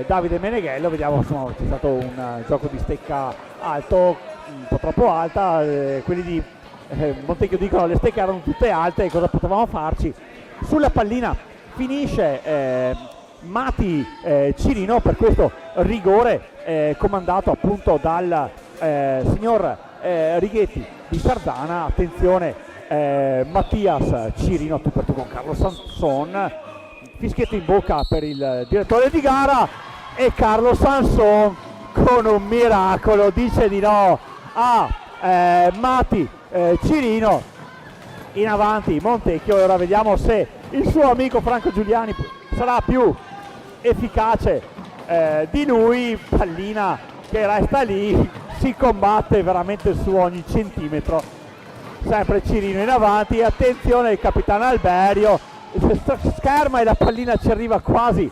Davide Meneghello vediamo, insomma, c'è stato un gioco di stecca alto, un po' troppo alta. Quelli di Montecchio dicono le stecche erano tutte alte, cosa potevamo farci? Sulla pallina finisce Mati Cirino per questo rigore comandato appunto dal signor Righetti di Sardana. Attenzione Mattias Cirino tu per tu con Carlo Sanson, fischietto in bocca per il direttore di gara e Carlo Sanson con un miracolo dice di no a Matti Cirino. In avanti Montecchio e ora vediamo se il suo amico Franco Giuliani sarà più efficace di lui. Pallina che resta lì, si combatte veramente su ogni centimetro, sempre Cirino in avanti, attenzione il capitano Alberio, scherma e la pallina ci arriva quasi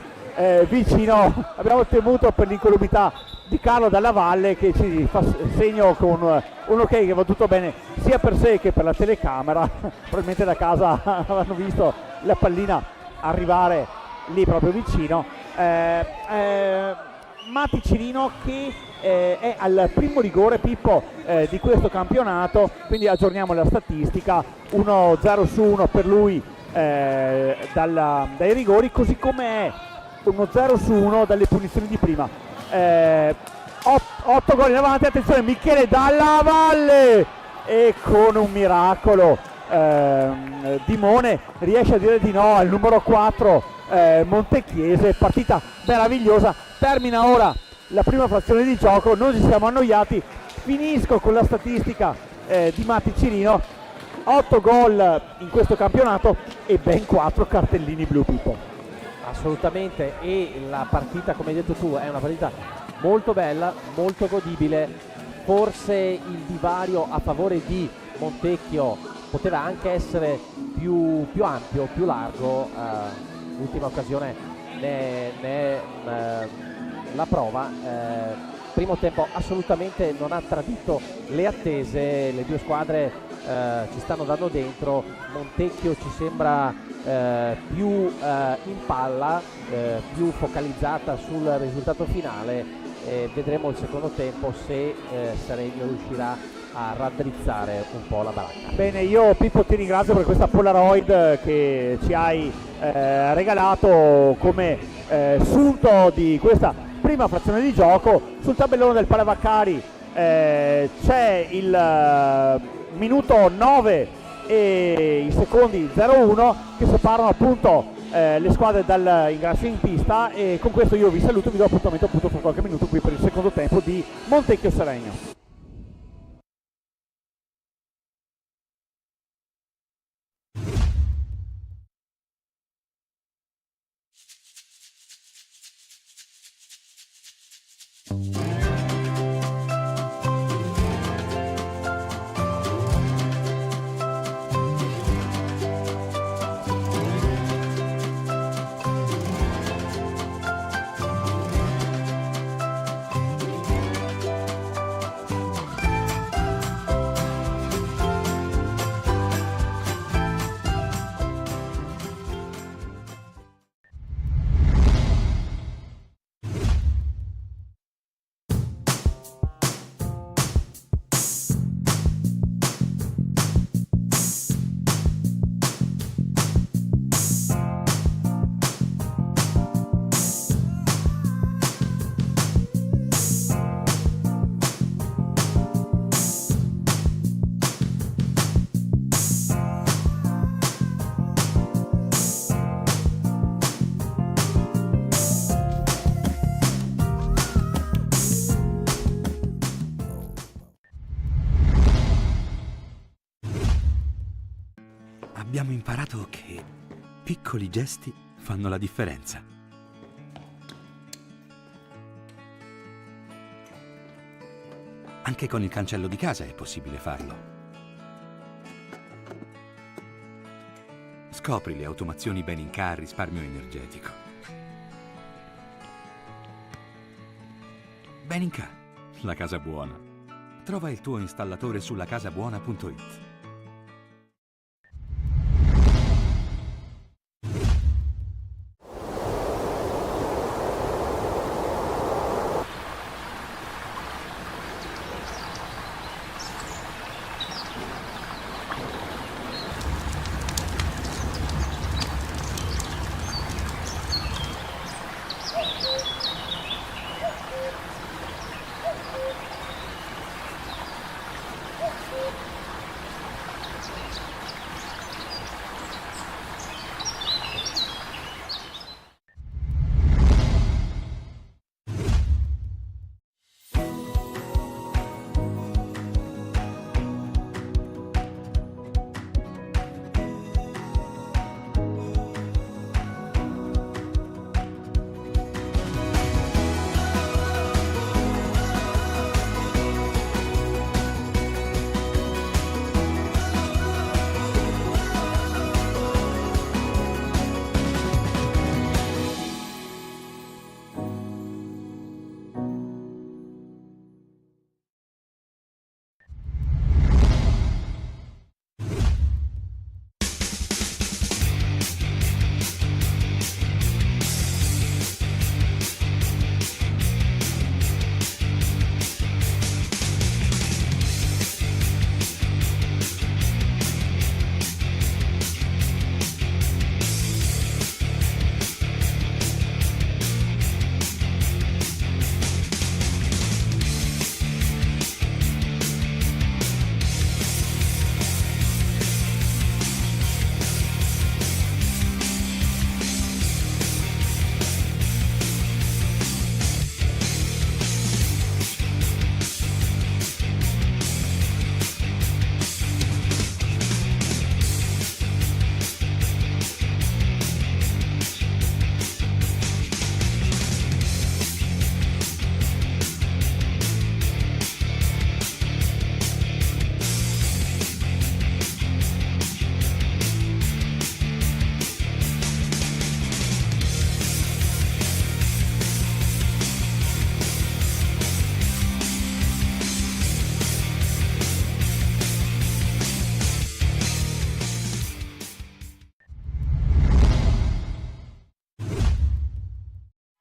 vicino. Abbiamo temuto per l'incolumità di Carlo Dalla Valle che ci fa segno con un ok che va tutto bene sia per sé che per la telecamera. Probabilmente da casa avranno visto la pallina arrivare lì proprio vicino. Matti Cirino che è al primo rigore, Pippo, di questo campionato, quindi aggiorniamo la statistica, 1-0 su 1 per lui dai rigori, così come è 1-0 su 1 dalle punizioni di prima. 8 gol in avanti, attenzione Michele Dalla Valle e con un miracolo Dimone riesce a dire di no al numero 4 Montechiese. Partita meravigliosa, termina ora la prima frazione di gioco, non ci siamo annoiati, finisco con la statistica di Matti Cirino, 8 gol in questo campionato e ben 4 cartellini blu, Pippo. Assolutamente, e la partita, come hai detto tu, è una partita molto bella, molto godibile. Forse il divario a favore di Montecchio poteva anche essere più ampio, più largo. L'ultima occasione ne è la prova. Primo tempo assolutamente non ha tradito le attese, le due squadre ci stanno dando dentro. Montecchio ci sembra più in palla, più focalizzata sul risultato finale. Vedremo il secondo tempo se Seregno riuscirà a raddrizzare un po' la baracca. Bene, io Pippo ti ringrazio per questa Polaroid che ci hai regalato come sunto di questa prima frazione di gioco. Sul tabellone del Palavaccari c'è il minuto 9 e i secondi 0-1 che separano appunto le squadre dall'ingresso in pista, e con questo io vi saluto, vi do appuntamento appunto fra qualche minuto qui per il secondo tempo di Montecchio Seregno. Abbiamo imparato che piccoli gesti fanno la differenza. Anche con il cancello di casa è possibile farlo. Scopri le automazioni Beninca a risparmio energetico. Beninca, la casa buona. Trova il tuo installatore sulla casabuona.it.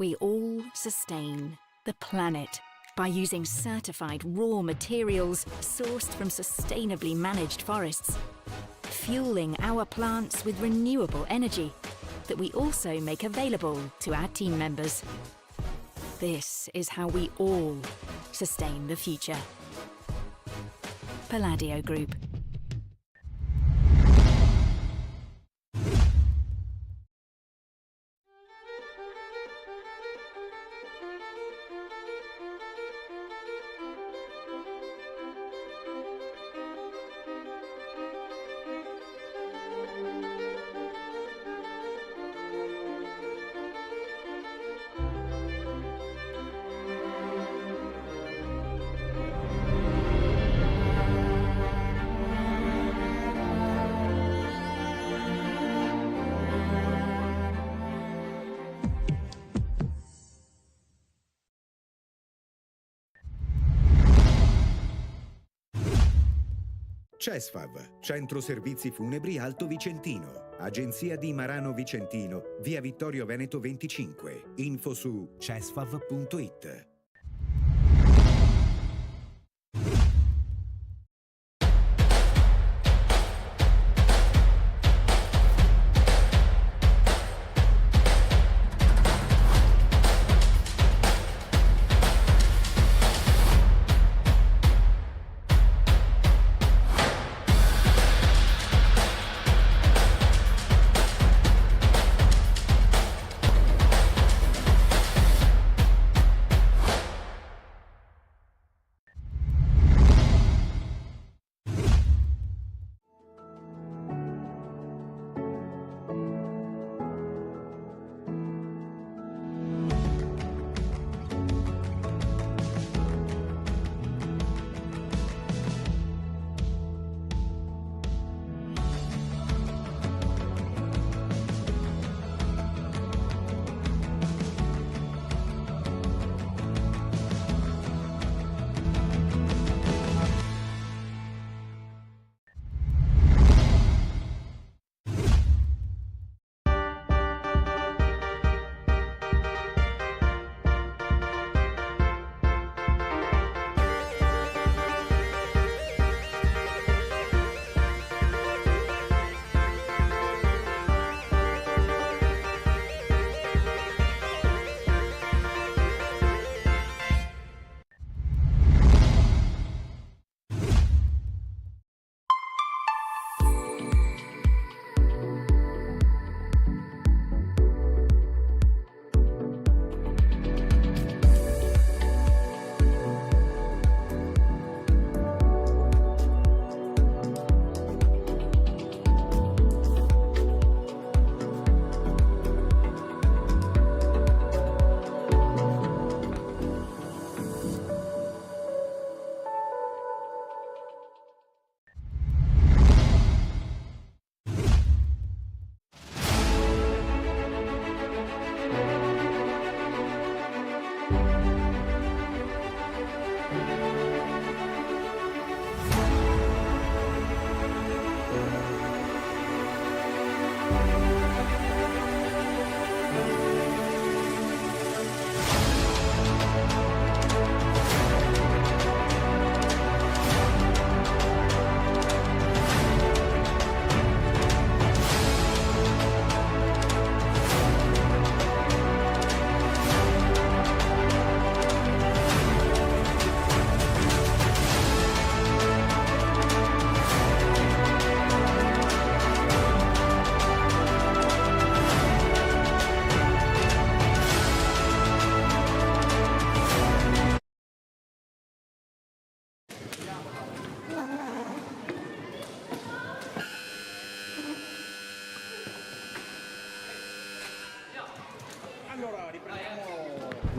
We all sustain the planet by using certified raw materials sourced from sustainably managed forests, fueling our plants with renewable energy that we also make available to our team members. This is how we all sustain the future. Palladio Group. CESFAV, Centro Servizi Funebri Alto Vicentino, agenzia di Marano Vicentino, via Vittorio Veneto 25. Info su cesfav.it.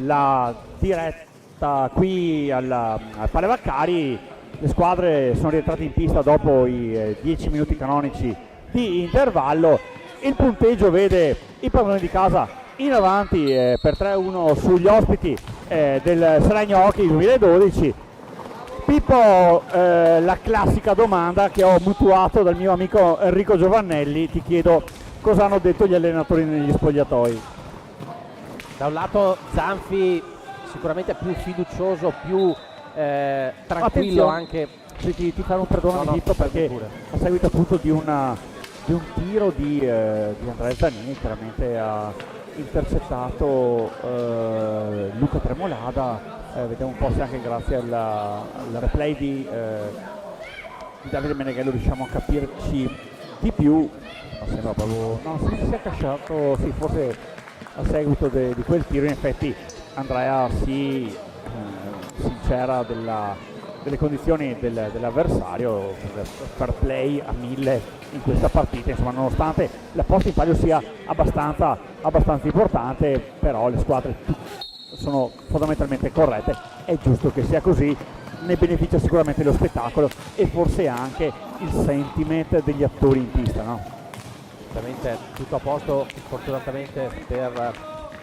La diretta qui al Palevaccari. Le squadre sono rientrate in pista dopo i 10 minuti canonici di intervallo. Il punteggio vede i padroni di casa in avanti per 3-1 sugli ospiti del Seregno Hockey 2012. Pippo, la classica domanda che ho mutuato dal mio amico Enrico Giovannelli, ti chiedo cosa hanno detto gli allenatori negli spogliatoi. Da un lato Zanfi sicuramente più fiducioso, più tranquillo. Attenzione. Anche. Ti fanno un perdono di dito perché a seguito appunto di un tiro di Andrea Zanini chiaramente ha intercettato Luca Tremolada. Vediamo un po' se anche grazie al replay di Davide Meneghello riusciamo a capirci di più. Ma sembra proprio si è accasciato, sì, forse a seguito di quel tiro in effetti Andrea si sincera delle condizioni dell'avversario, fair play a 1000 in questa partita, insomma, nonostante la posta in palio sia abbastanza importante, però le squadre sono fondamentalmente corrette, è giusto che sia così, ne beneficia sicuramente lo spettacolo e forse anche il sentiment degli attori in pista, no? Assolutamente tutto a posto, fortunatamente per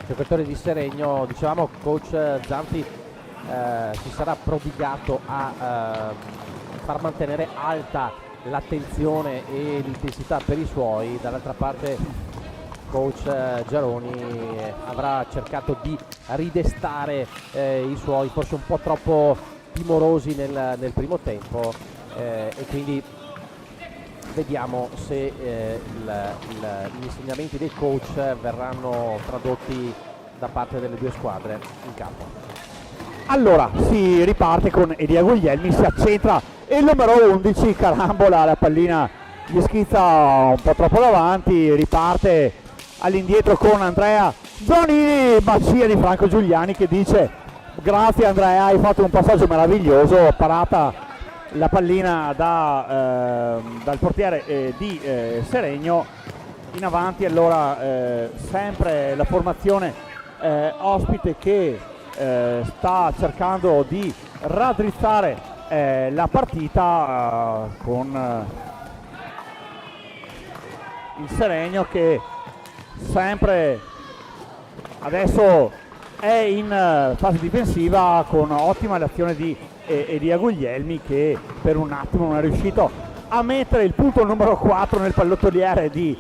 i giocatori di Seregno. Dicevamo, coach Zanfi si sarà prodigato a far mantenere alta l'attenzione e l'intensità per i suoi. Dall'altra parte coach Giaroni avrà cercato di ridestare i suoi, forse un po' troppo timorosi nel primo tempo, e quindi vediamo se gli insegnamenti dei coach verranno tradotti da parte delle due squadre in campo. Allora si riparte con Elia Guglielmi, si accentra e il numero 11 carambola, la pallina gli schizza un po' troppo davanti, riparte all'indietro con Andrea Zonini, magia di Franco Giuliani che dice: grazie Andrea, hai fatto un passaggio meraviglioso, parata la pallina dal portiere di Seregno in avanti. Allora sempre la formazione ospite che sta cercando di raddrizzare la partita con il Seregno che sempre adesso è in fase difensiva, con ottima l'azione di Elia Guglielmi che per un attimo non è riuscito a mettere il punto numero 4 nel pallottoliere di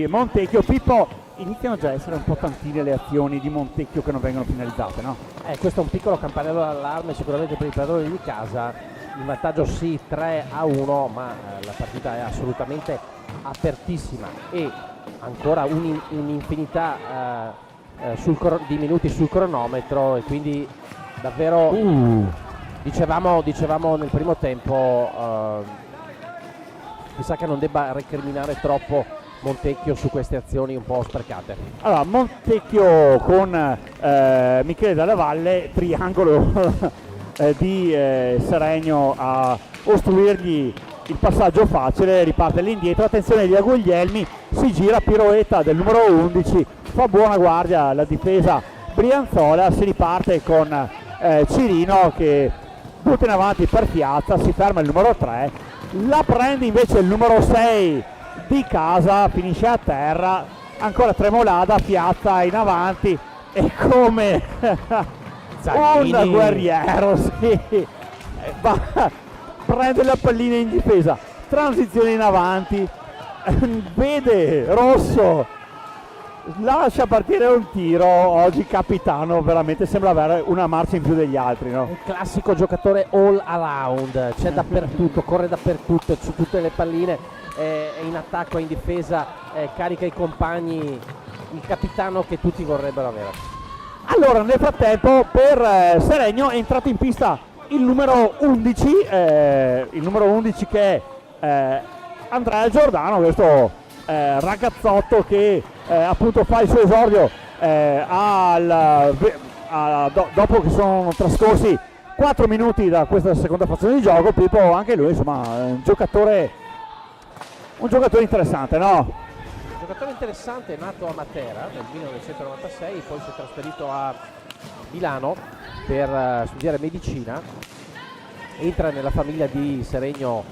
Montecchio. Pippo, iniziano già a essere un po' tantine le azioni di Montecchio che non vengono finalizzate, no? Questo è un piccolo campanello d'allarme sicuramente per i padroni di casa. Il vantaggio sì 3-1, ma la partita è assolutamente apertissima e ancora un'infinità di minuti sul cronometro, e quindi davvero dicevamo nel primo tempo chissà che non debba recriminare troppo Montecchio su queste azioni un po' sprecate. Allora Montecchio con Michele Dalla Valle, triangolo di Seregno a ostruirgli il passaggio facile, riparte all'indietro, attenzione di Guglielmi, si gira, piroetta del numero 11, fa buona guardia la difesa brianzola, si riparte con Cirino che butta in avanti per Piazza, si ferma il numero 3, la prende invece il numero 6 di casa, finisce a terra, ancora Tremolada, Piazza in avanti e come un guerriero, sì, prende la pallina in difesa, transizione in avanti, vede Rosso, lascia partire un tiro. Oggi capitano veramente sembra avere una marcia in più degli altri, no? Il classico giocatore all around, c'è dappertutto, corre dappertutto, su tutte le palline, è in attacco, è in difesa, carica i compagni, il capitano che tutti vorrebbero avere. Allora nel frattempo per Seregno è entrato in pista il numero 11 che è Andrea Giordano, questo ragazzotto che appunto fa il suo esordio dopo che sono trascorsi 4 minuti da questa seconda frazione di gioco. Pippo, anche lui insomma un giocatore interessante, no? Un giocatore interessante, nato a Matera nel 1996, poi si è trasferito a Milano per studiare medicina, entra nella famiglia di Seregno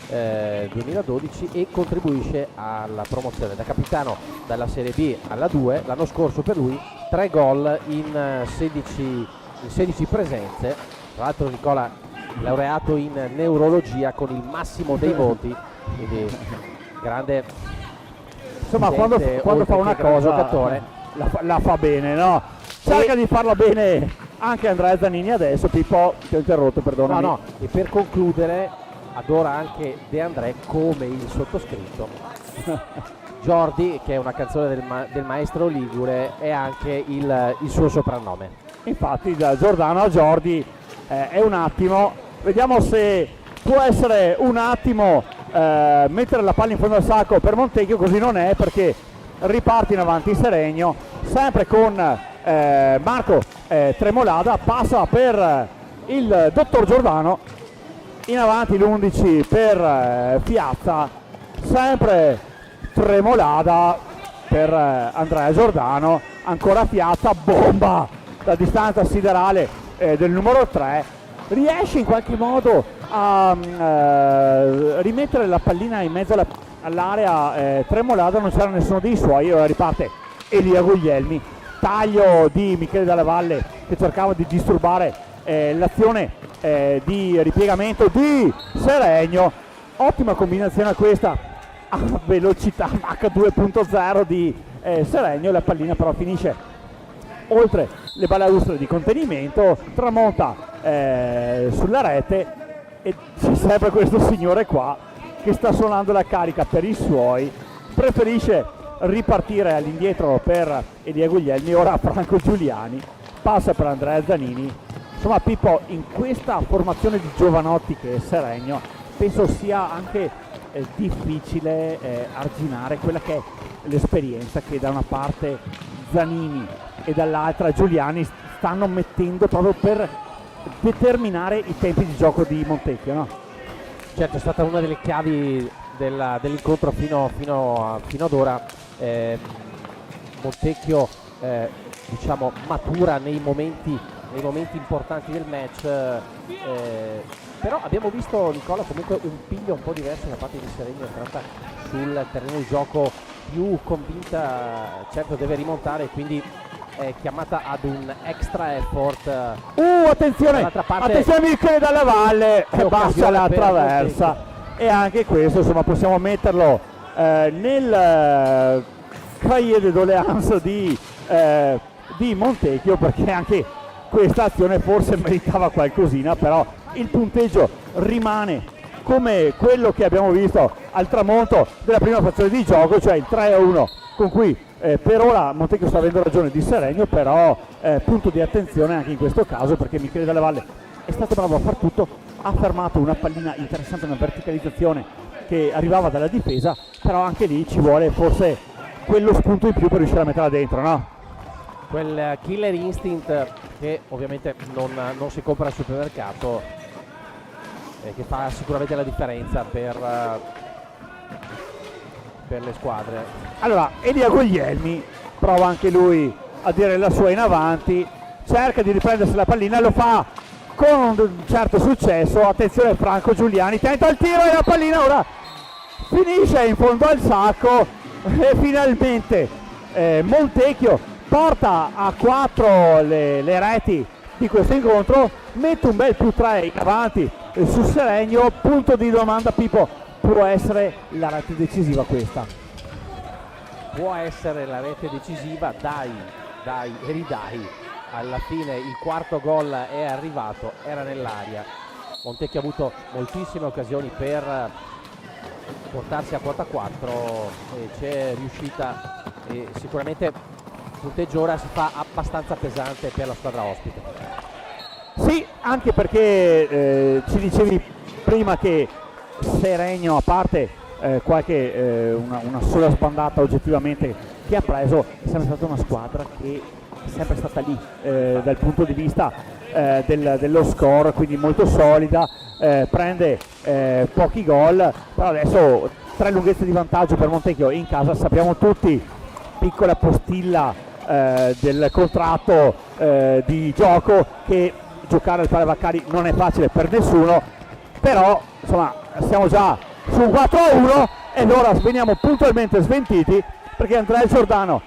2012 e contribuisce alla promozione da capitano dalla Serie B alla 2. L'anno scorso per lui 3 gol in 16 presenze. Tra l'altro Nicola laureato in neurologia con il massimo dei voti, quindi grande, insomma quando fa una cosa giocatore. la fa bene, no? Cerca di farla bene anche Andrea Zanini adesso. Pippo, ti ho interrotto, perdonami. No, e per concludere adora anche De André come il sottoscritto. Jordi, che è una canzone del maestro Ligure, è anche il suo soprannome. Infatti da Giordano a Jordi è un attimo, vediamo se può essere un attimo mettere la palla in fondo al sacco per Montecchio, così non è, perché riparte in avanti Seregno, sempre con Marco Tremolada, passa per il dottor Giordano, in avanti l'11 per Piazza, sempre Tremolada per Andrea Giordano, ancora Piazza, bomba da distanza siderale del numero 3, riesce in qualche modo a rimettere la pallina in mezzo all'area Tremolada, non c'era nessuno dei suoi, ora riparte Elia Guglielmi, taglio di Michele Dalla Valle che cercava di disturbare l'azione di ripiegamento di Seregno, ottima combinazione questa a velocità Mach 2.0 di Seregno, la pallina però finisce oltre le balaustre di contenimento, tramonta sulla rete e c'è sempre questo signore qua che sta suonando la carica per i suoi, preferisce ripartire all'indietro per Elia Guglielmi, ora Franco Giuliani, passa per Andrea Zanini. Insomma Pippo, in questa formazione di giovanotti che è Seregno, penso sia anche difficile arginare quella che è l'esperienza che da una parte Zanini e dall'altra Giuliani stanno mettendo proprio per determinare i tempi di gioco di Montecchio, no? Certo, è stata una delle chiavi dell'incontro fino ad ora. Montecchio diciamo matura nei momenti importanti del match, però abbiamo visto, Nicola, comunque un piglio un po' diverso da parte di Seregno, entrata sul terreno di gioco più convinta, certo deve rimontare, quindi è chiamata ad un extra effort. Attenzione, attenzione Michele Dalla Valle, basta la traversa, e anche questo insomma possiamo metterlo nel cahier de doléances di Montecchio, perché anche questa azione forse meritava qualcosina, però il punteggio rimane come quello che abbiamo visto al tramonto della prima frazione di gioco, cioè il 3-1 con cui per ora Montecchio sta avendo ragione di Seregno, però punto di attenzione anche in questo caso, perché Michele Dalla Valle è stato bravo a far tutto, ha fermato una pallina interessante, una verticalizzazione che arrivava dalla difesa, però anche lì ci vuole forse quello spunto in più per riuscire a metterla dentro, no? Quel killer instinct che ovviamente non si compra al supermercato, che fa sicuramente la differenza per le squadre. Allora Elia Guglielmi prova anche lui a dire la sua in avanti, cerca di riprendersi la pallina, lo fa con un certo successo. Attenzione, Franco Giuliani tenta il tiro e la pallina ora finisce in fondo al sacco e finalmente Montecchio porta a 4 le reti di questo incontro, mette un bel +3 in avanti su Seregno. Punto di domanda, Pippo, può essere la rete decisiva questa? Può essere la rete decisiva, dai e ridai. Alla fine il quarto gol è arrivato, era nell'aria. Montecchio ha avuto moltissime occasioni per portarsi a quota 4 e c'è riuscita, e sicuramente il punteggio ora si fa abbastanza pesante per la squadra ospite. Sì, anche perché ci dicevi prima che Seregno, a parte una sola sbandata oggettivamente che ha preso, è sempre stata una squadra che è sempre stata lì dal punto di vista dello score, quindi molto solida, prende pochi gol, però adesso 3 lunghezze di vantaggio per Montecchio in casa, sappiamo tutti, piccola postilla del contratto di gioco, che giocare al Pale Vaccari non è facile per nessuno, però insomma siamo già su 4-1 ed ora veniamo puntualmente smentiti perché Andrea Giordano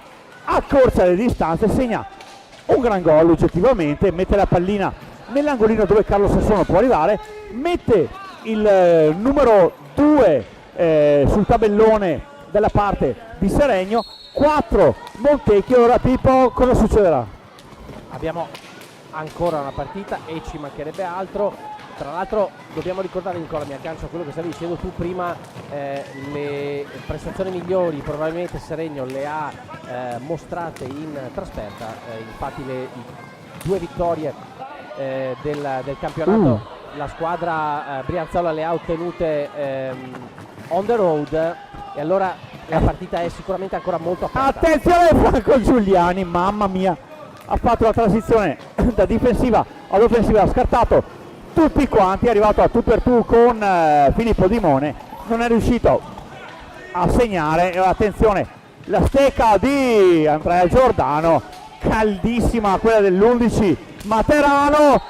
accorcia le distanze, segna un gran gol oggettivamente, mette la pallina nell'angolino dove Carlo Sassono può arrivare, mette il numero 2 sul tabellone dalla parte di Seregno 4 Montecchio. Ora Pippo, cosa succederà? Abbiamo ancora una partita e ci mancherebbe altro. Tra l'altro dobbiamo ricordare, Nicola, mi aggancio a quello che stavi dicendo tu prima, le prestazioni migliori probabilmente Seregno le ha mostrate in trasferta, infatti le 2 vittorie del campionato la squadra brianzola le ha ottenute on the road, e allora la partita è sicuramente ancora molto aperta. Attenzione Franco Giuliani, mamma mia, ha fatto la transizione da difensiva all'offensiva, ha scartato tutti quanti, è arrivato a tu per tu con Filippo Dimone, non è riuscito a segnare. E attenzione, la stecca di Andrea Giordano, caldissima quella dell'11 Materano,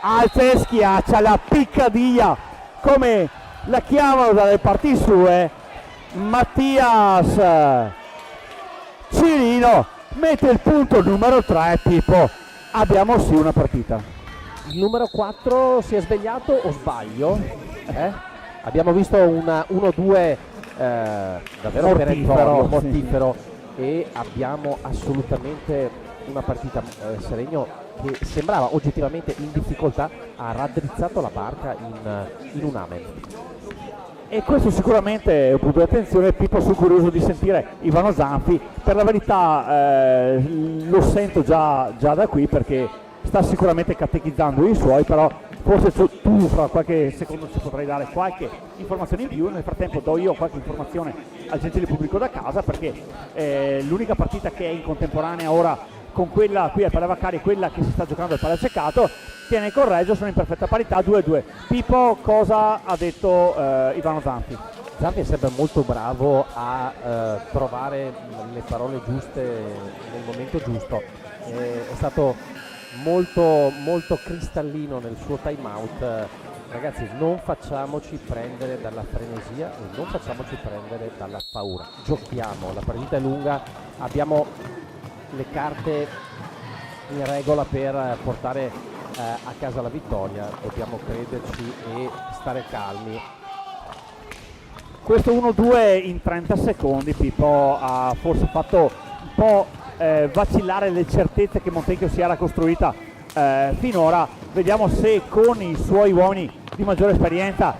alza e schiaccia la piccadiglia, come la chiamano dalle parti sue. Mattias Cirino mette il punto numero 3. Pippo, abbiamo sì una partita. Il numero 4 si è svegliato o sbaglio? Abbiamo visto un 1-2 davvero perentorio, mortifero, sì. E abbiamo assolutamente una partita Seregno che sembrava oggettivamente in difficoltà, ha raddrizzato la barca in un amen. E questo sicuramente è un punto di attenzione. Pippo, sono curioso di sentire Ivano Zanfi, per la verità lo sento già da qui perché sta sicuramente catechizzando i suoi, però forse tu fra qualche secondo ci potrai dare qualche informazione in più. Nel frattempo do io qualche informazione al gentile pubblico da casa, perché l'unica partita che è in contemporanea ora con quella qui al Palavacari, quella che si sta giocando al Palaceccato, Tiene con Reggio, sono in perfetta parità, 2-2. Pippo, cosa ha detto Ivano Zanfi? Zanfi è sempre molto bravo a trovare le parole giuste nel momento giusto, è stato molto cristallino nel suo time out. Ragazzi, non facciamoci prendere dalla frenesia e non facciamoci prendere dalla paura, giochiamo, la partita è lunga, abbiamo le carte in regola per portare a casa la vittoria, dobbiamo crederci e stare calmi. Questo 1-2 in 30 secondi Pippo ha forse fatto un po' vacillare le certezze che Montecchio si era costruita finora. Vediamo se con i suoi uomini di maggiore esperienza,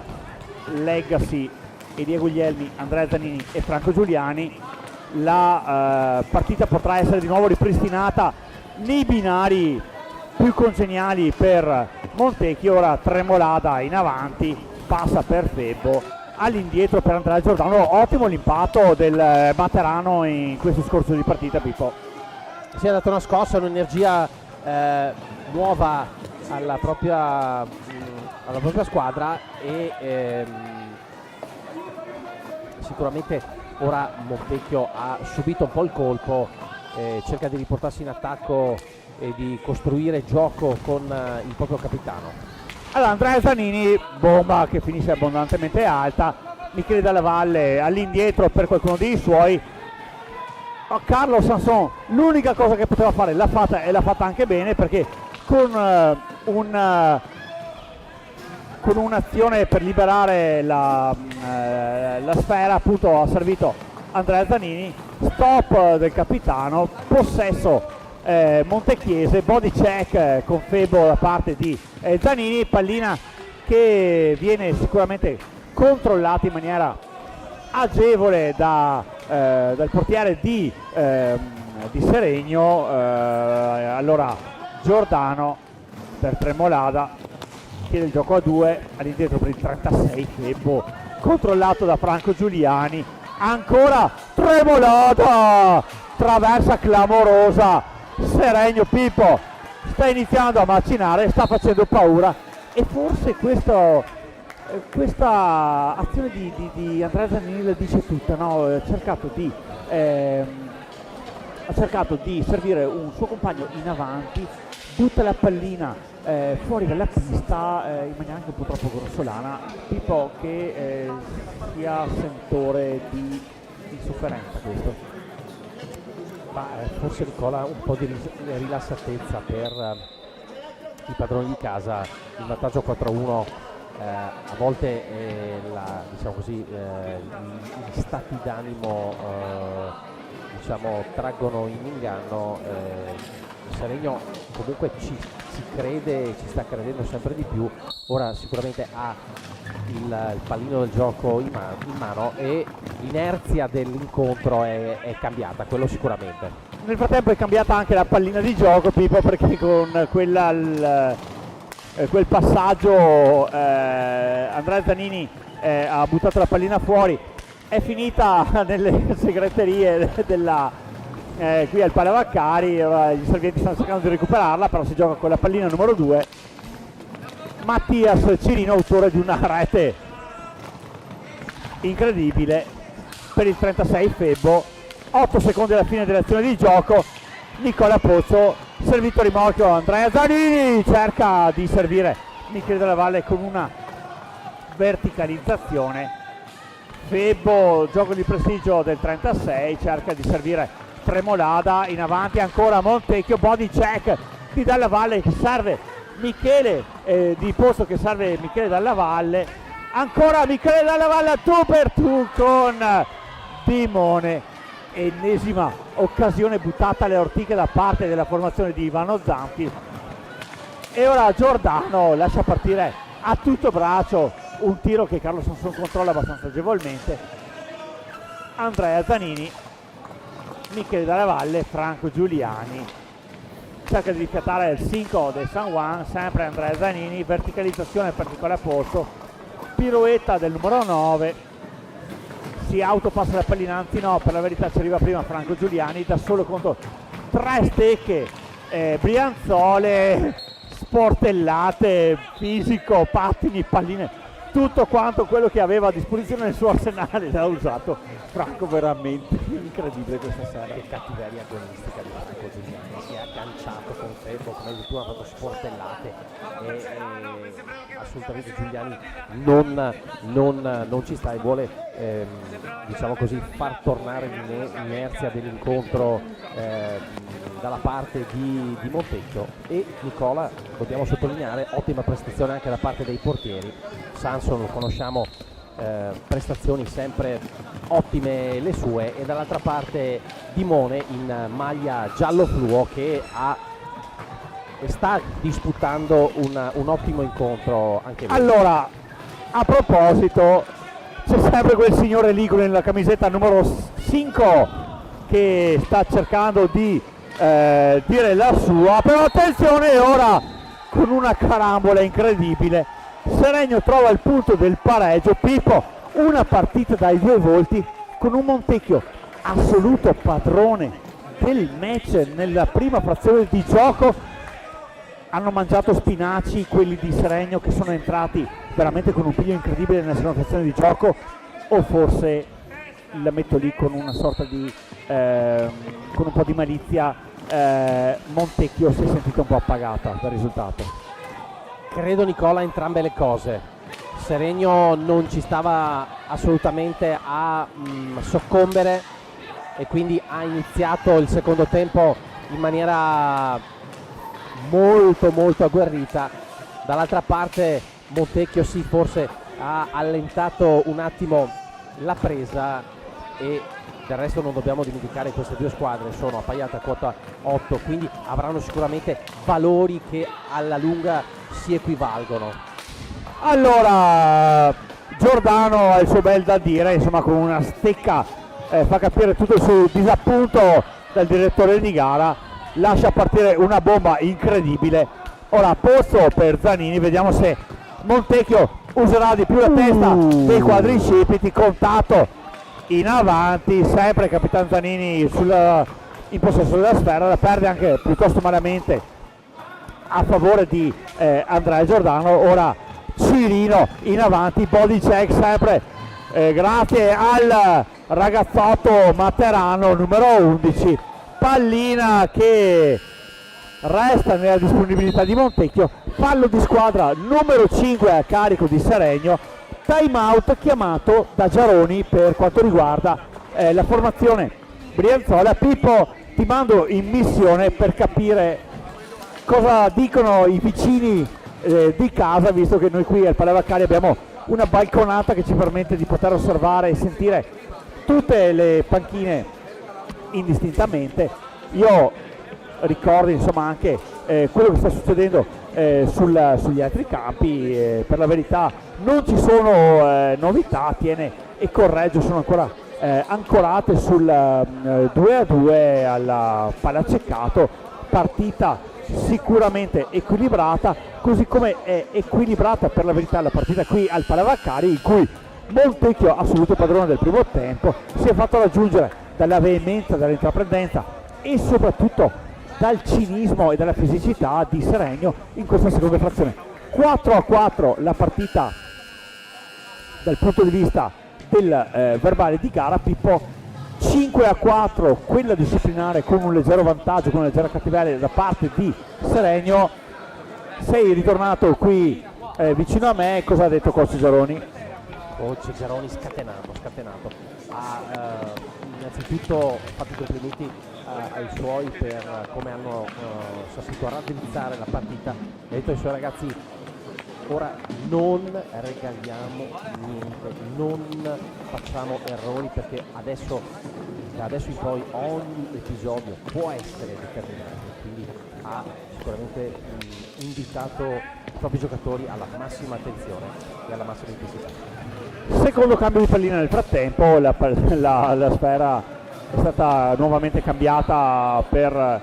Legacy e Diego Guglielmi, Andrea Zanini e Franco Giuliani, la partita potrà essere di nuovo ripristinata nei binari più congeniali per Montecchio. Ora Tremolada in avanti, passa per Febbo, all'indietro per Andrea Giordano. Ottimo l'impatto del Materano in questo scorcio di partita, Pippo. Si è dato una scossa, un'energia nuova alla propria squadra e sicuramente ora Montecchio ha subito un po' il colpo, cerca di riportarsi in attacco e di costruire gioco con il proprio capitano. Allora Andrea Zanini, bomba che finisce abbondantemente alta, Michele Dalla Valle all'indietro per qualcuno dei suoi. Carlo Sanson l'unica cosa che poteva fare l'ha fatta, e l'ha fatta anche bene, perché con un'azione per liberare la sfera appunto ha servito Andrea Zanini. Stop del capitano, possesso montechiese, body check con Febo da parte di Zanini, pallina che viene sicuramente controllata in maniera agevole dal portiere di Seregno. Allora Giordano per Tremolada chiede il gioco a 2, all'indietro per il 36 Febbo, controllato da Franco Giuliani. Ancora Tremolada, traversa clamorosa Seregno. Pippo sta iniziando a macinare, sta facendo paura, e forse questa azione di Andrea Zanini la dice tutta, no? Ha cercato di servire un suo compagno in avanti, butta la pallina fuori dalla pista in maniera anche un po' troppo grossolana. Pippo, che sia sentore di insofferenza questo? Forse Nicola un po' di rilassatezza per i padroni di casa. Il vantaggio 4-1 a volte diciamo così, gli stati d'animo diciamo, traggono in inganno. Seregno comunque ci crede, ci sta credendo sempre di più. Ora sicuramente ha il pallino del gioco in mano e l'inerzia dell'incontro è cambiata, quello sicuramente. Nel frattempo è cambiata anche la pallina di gioco, Pippo, perché con quel passaggio Andrea Zanini ha buttato la pallina fuori. È finita nelle segreterie qui al Palavacari. Gli servienti stanno cercando di recuperarla, però si gioca con la pallina numero 2. Mattias Cirino, autore di una rete incredibile per il 36 Febbo. 8 secondi alla fine dell'azione di gioco. Nicola Pozzo, servito rimorchio, Andrea Zanini cerca di servire Michele Della Valle con una verticalizzazione. Febbo, gioco di prestigio del 36, cerca di servire Tremolada, in avanti ancora Montecchio, body check di Dalla Valle che serve Michele, di Pozzo che serve Michele Dalla Valle, ancora Michele Dalla Valle tu per tu con Timone. Ennesima occasione buttata alle ortiche da parte della formazione di Ivano Zampi, e ora Giordano lascia partire a tutto braccio un tiro che Carlo Sanson controlla abbastanza agevolmente. Andrea Zanini, Michele Dalla Valle, Franco Giuliani cerca di rifiatare il 5 del San Juan, sempre Andrea Zanini, verticalizzazione per Nicola Pozzo, piroetta del numero 9, si autopassa la pallina, anzi no, per la verità ci arriva prima Franco Giuliani da solo contro 3 stecche, brianzole, sportellate, fisico, pattini, palline, tutto quanto quello che aveva a disposizione nel suo arsenale l'ha usato Franco. Veramente incredibile questa sera. Che cattiveria agonistica di Franco Giuliani, si è agganciato con Febbo, come hai detto tu, ha fatto sportellate e assolutamente Giuliani non ci sta e vuole diciamo così far tornare l'inerzia dell'incontro dalla parte di Montecchio. E Nicola, dobbiamo sottolineare, ottima prestazione anche da parte dei portieri. Sanson lo conosciamo, prestazioni sempre ottime le sue, e dall'altra parte Dimone in maglia giallo fluo che sta disputando un ottimo incontro anche lui. Allora, a proposito, c'è sempre quel signore Ligure nella camisetta numero 5 che sta cercando di dire la sua, però attenzione, ora con una carambola incredibile Seregno trova il punto del pareggio. Pippo, una partita dai due volti, con un Montecchio assoluto padrone del match nella prima frazione di gioco. Hanno mangiato spinaci quelli di Seregno, che sono entrati veramente con un piglio incredibile nella seconda frazione di gioco, o forse la metto lì con una sorta di con un po' di malizia, Montecchio si è sentito un po' appagata dal risultato. Credo, Nicola, entrambe le cose. Seregno non ci stava assolutamente a soccombere e quindi ha iniziato il secondo tempo in maniera molto molto agguerrita. Dall'altra parte Montecchio sì, forse ha allentato un attimo la presa, e del resto non dobbiamo dimenticare che queste due squadre sono appaiate a quota 8, quindi avranno sicuramente valori che alla lunga si equivalgono. Allora Giordano ha il suo bel da dire, insomma, con una stecca fa capire tutto il suo disappunto dal direttore di gara, lascia partire una bomba incredibile. Ora Pozzo per Zanini, vediamo se Montecchio userà di più la testa dei quadricipiti. Contatto in avanti, sempre Capitan Zanini in possesso della sfera, la perde anche piuttosto malamente a favore di Andrea Giordano. Ora Cirino in avanti, body check sempre grazie al ragazzotto materano numero 11, pallina che resta nella disponibilità di Montecchio, fallo di squadra numero 5 a carico di Seregno, time out chiamato da Giaroni per quanto riguarda la formazione brianzola. Pippo, ti mando in missione per capire cosa dicono i vicini di casa, visto che noi qui al Palavacari abbiamo una balconata che ci permette di poter osservare e sentire tutte le panchine indistintamente. Io ricordo insomma anche quello che sta succedendo sugli altri campi, per la verità non ci sono novità, Tiene e Correggio sono ancora ancorate sul 2-2 alla Palaceccato, partita sicuramente equilibrata, così come è equilibrata per la verità la partita qui al Palavaccari, in cui Montecchio, assoluto padrone del primo tempo, si è fatto raggiungere dalla veemenza, dall'intraprendenza e soprattutto dal cinismo e dalla fisicità di Seregno in questa seconda frazione. 4-4 la partita dal punto di vista del verbale di gara, Pippo. 5-4 quella disciplinare con un leggero vantaggio, con una leggera cattiveria da parte di Seregno. Sei ritornato qui vicino a me, cosa ha detto coach Giaroni? Coach Giaroni scatenato, ha innanzitutto fatto i complimenti ai suoi per come hanno saputo raddrizzare la partita. Ha detto ai suoi ragazzi: ora non regaliamo niente, non facciamo errori, perché da adesso in poi ogni episodio può essere determinante. Quindi ha sicuramente invitato i propri giocatori alla massima attenzione e alla massima intensità. Secondo cambio di pallina nel frattempo, la sfera è stata nuovamente cambiata per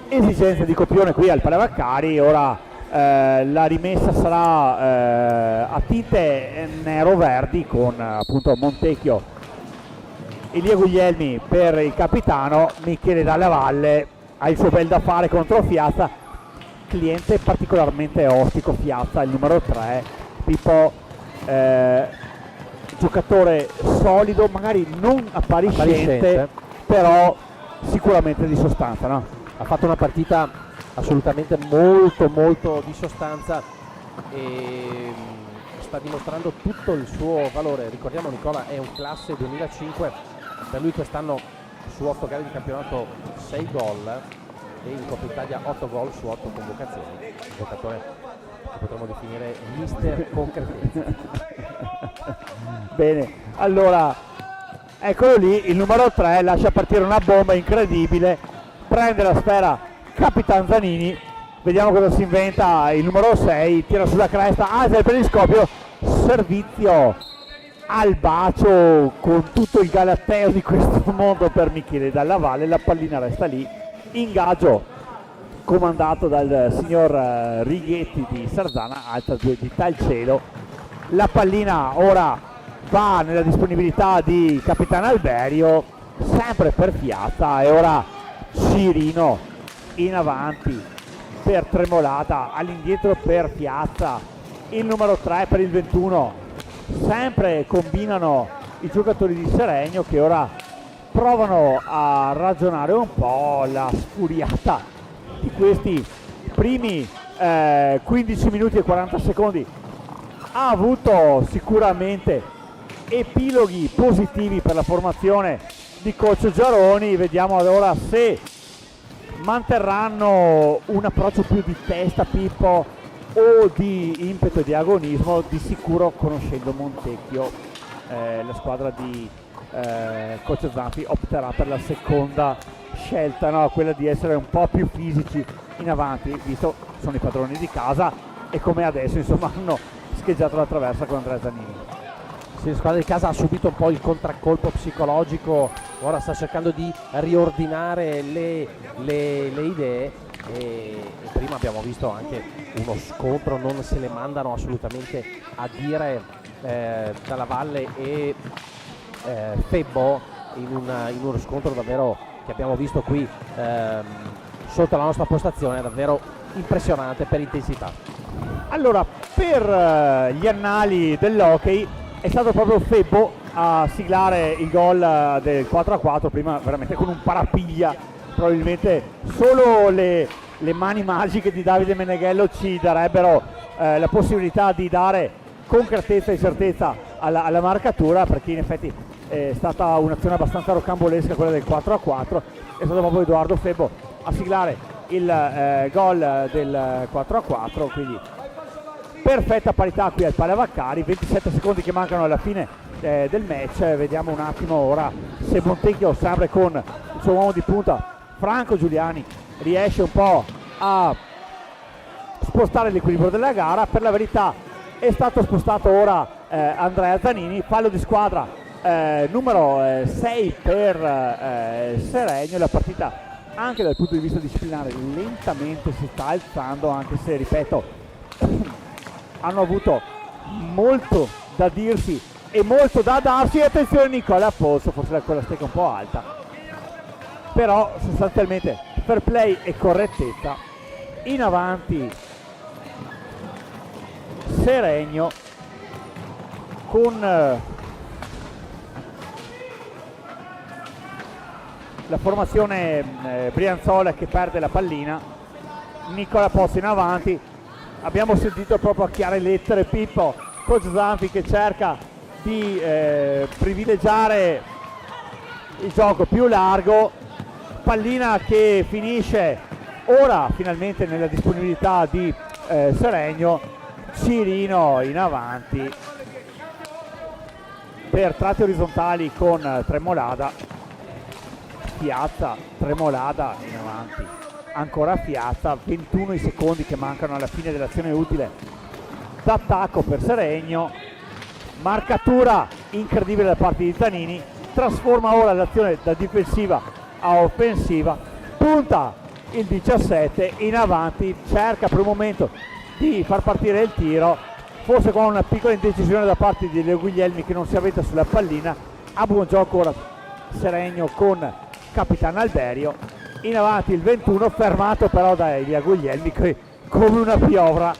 esigenze di copione qui al Palavaccari. Ora la rimessa sarà a tinte nero-verdi con appunto Montecchio, Elia Guglielmi per il capitano, Michele Dalla Valle ha il suo bel da fare contro Fiazza, cliente particolarmente ostico Fiazza, il numero 3, Pippo, giocatore solido, magari non appariscente, però sicuramente di sostanza, no? Ha fatto una partita assolutamente molto di sostanza e sta dimostrando tutto il suo valore. Ricordiamo, Nicola è un classe 2005, per lui quest'anno su 8 gare di campionato 6 gol e in Coppa Italia 8 gol su 8 convocazioni. Un giocatore che potremmo definire mister concretezza. Bene, allora eccolo lì, il numero 3 lascia partire una bomba incredibile, prende la sfera Capitan Zanini, vediamo cosa si inventa il numero 6, tira sulla cresta, alza il periscopio, servizio al bacio con tutto il galateo di questo mondo per Michele Dalla Valle. La pallina resta lì, ingaggio comandato dal signor Righetti di Sarzana, alza 2 dita al cielo. La pallina ora va nella disponibilità di Capitano Alberio, sempre per Piazza, e ora Cirino in avanti per Tremolata, all'indietro per Piazza, il numero 3 per il 21. Sempre combinano i giocatori di Seregno che ora provano a ragionare un po'. La sfuriata di questi primi 15 minuti e 40 secondi ha avuto sicuramente epiloghi positivi per la formazione di coach Giaroni. Vediamo ora se manterranno un approccio più di testa, Pippo, o di impeto e di agonismo. Di sicuro, conoscendo Montecchio, la squadra di coach Zanfi opterà per la seconda scelta, no? Quella di essere un po' più fisici in avanti, visto che sono i padroni di casa e come adesso insomma hanno scheggiato la traversa con Andrea Zanini. Sì, la squadra di casa ha subito un po' il contraccolpo psicologico, ora sta cercando di riordinare le idee e prima abbiamo visto anche uno scontro, non se le mandano assolutamente a dire Dalla Valle e Febbo in uno scontro davvero che abbiamo visto qui sotto la nostra postazione, davvero impressionante per intensità. Allora, per gli annali dell'hockey è stato proprio Febbo a siglare il gol del 4-4, prima veramente con un parapiglia. Probabilmente solo le mani magiche di Davide Meneghello ci darebbero la possibilità di dare concretezza e certezza alla marcatura, perché in effetti è stata un'azione abbastanza rocambolesca quella del 4-4. È stato proprio Edoardo Febbo a siglare il gol del 4-4, quindi perfetta parità qui al Palavaccari. 27 secondi che mancano alla fine del match. Vediamo un attimo ora se Montecchio, sempre con il suo uomo di punta Franco Giuliani riesce un po' a spostare l'equilibrio della gara. Per la verità è stato spostato ora Andrea Zanini, fallo di squadra numero 6 per Seregno. La partita anche dal punto di vista disciplinare lentamente si sta alzando, anche se, ripeto, hanno avuto molto da dirsi e molto da darsi. Attenzione Nicola Pozzo, forse quella stecca un po' alta, però sostanzialmente fair play e correttezza. In avanti Seregno con la formazione Brianzola che perde la pallina. Nicola Pozzo in avanti, abbiamo sentito proprio a chiare lettere Pippo coach Zanfi che cerca di privilegiare il gioco più largo. Pallina che finisce ora finalmente nella disponibilità di Seregno. Cirino in avanti per tratti orizzontali con Tremolada, Piazza, Tremolada in avanti, ancora Piazza, 21 i secondi che mancano alla fine dell'azione utile d'attacco per Seregno. Marcatura incredibile da parte di Zanini, trasforma ora l'azione da difensiva a offensiva, punta il 17 in avanti, cerca per un momento di far partire il tiro, forse con una piccola indecisione da parte di Leo Guglielmi che non si avventa sulla pallina. A buon gioco ora Seregno con Capitano Alberio. In avanti il 21, fermato però da Elia Guglielmi che come una piovra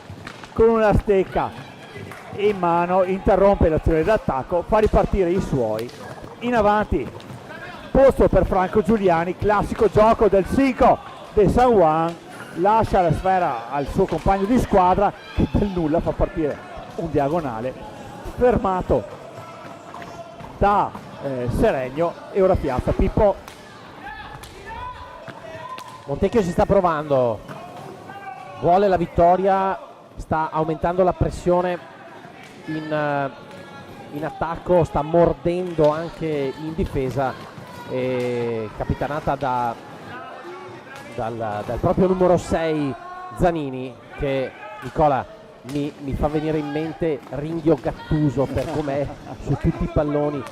con una stecca in mano interrompe l'azione d'attacco, fa ripartire i suoi. In avanti posto per Franco Giuliani, classico gioco del 5 del San Juan, lascia la sfera al suo compagno di squadra che dal nulla fa partire un diagonale, fermato da Seregno. E ora Piazza. Pippo. Montecchio si sta provando, vuole la vittoria, sta aumentando la pressione in attacco, sta mordendo anche in difesa, capitanata dal proprio numero 6 Zanini, che Nicola mi fa venire in mente Ringhio Gattuso per com'è su tutti i palloni,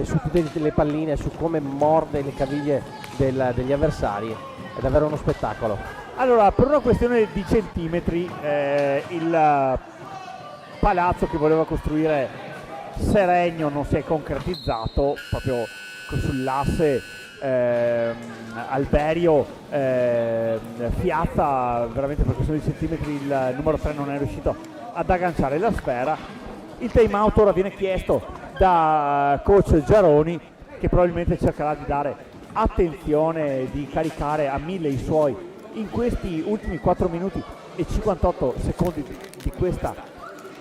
su tutte le palline, su come morde le caviglie degli avversari. È davvero uno spettacolo. Allora, per una questione di centimetri, il palazzo che voleva costruire Seregno non si è concretizzato, proprio sull'asse Alberio Piazza, veramente per questione di centimetri il numero 3 non è riuscito ad agganciare la sfera. Il time out ora viene chiesto da coach Giaroni, che probabilmente cercherà di dare attenzione, di caricare a 1000 i suoi in questi ultimi 4 minuti e 58 secondi di questa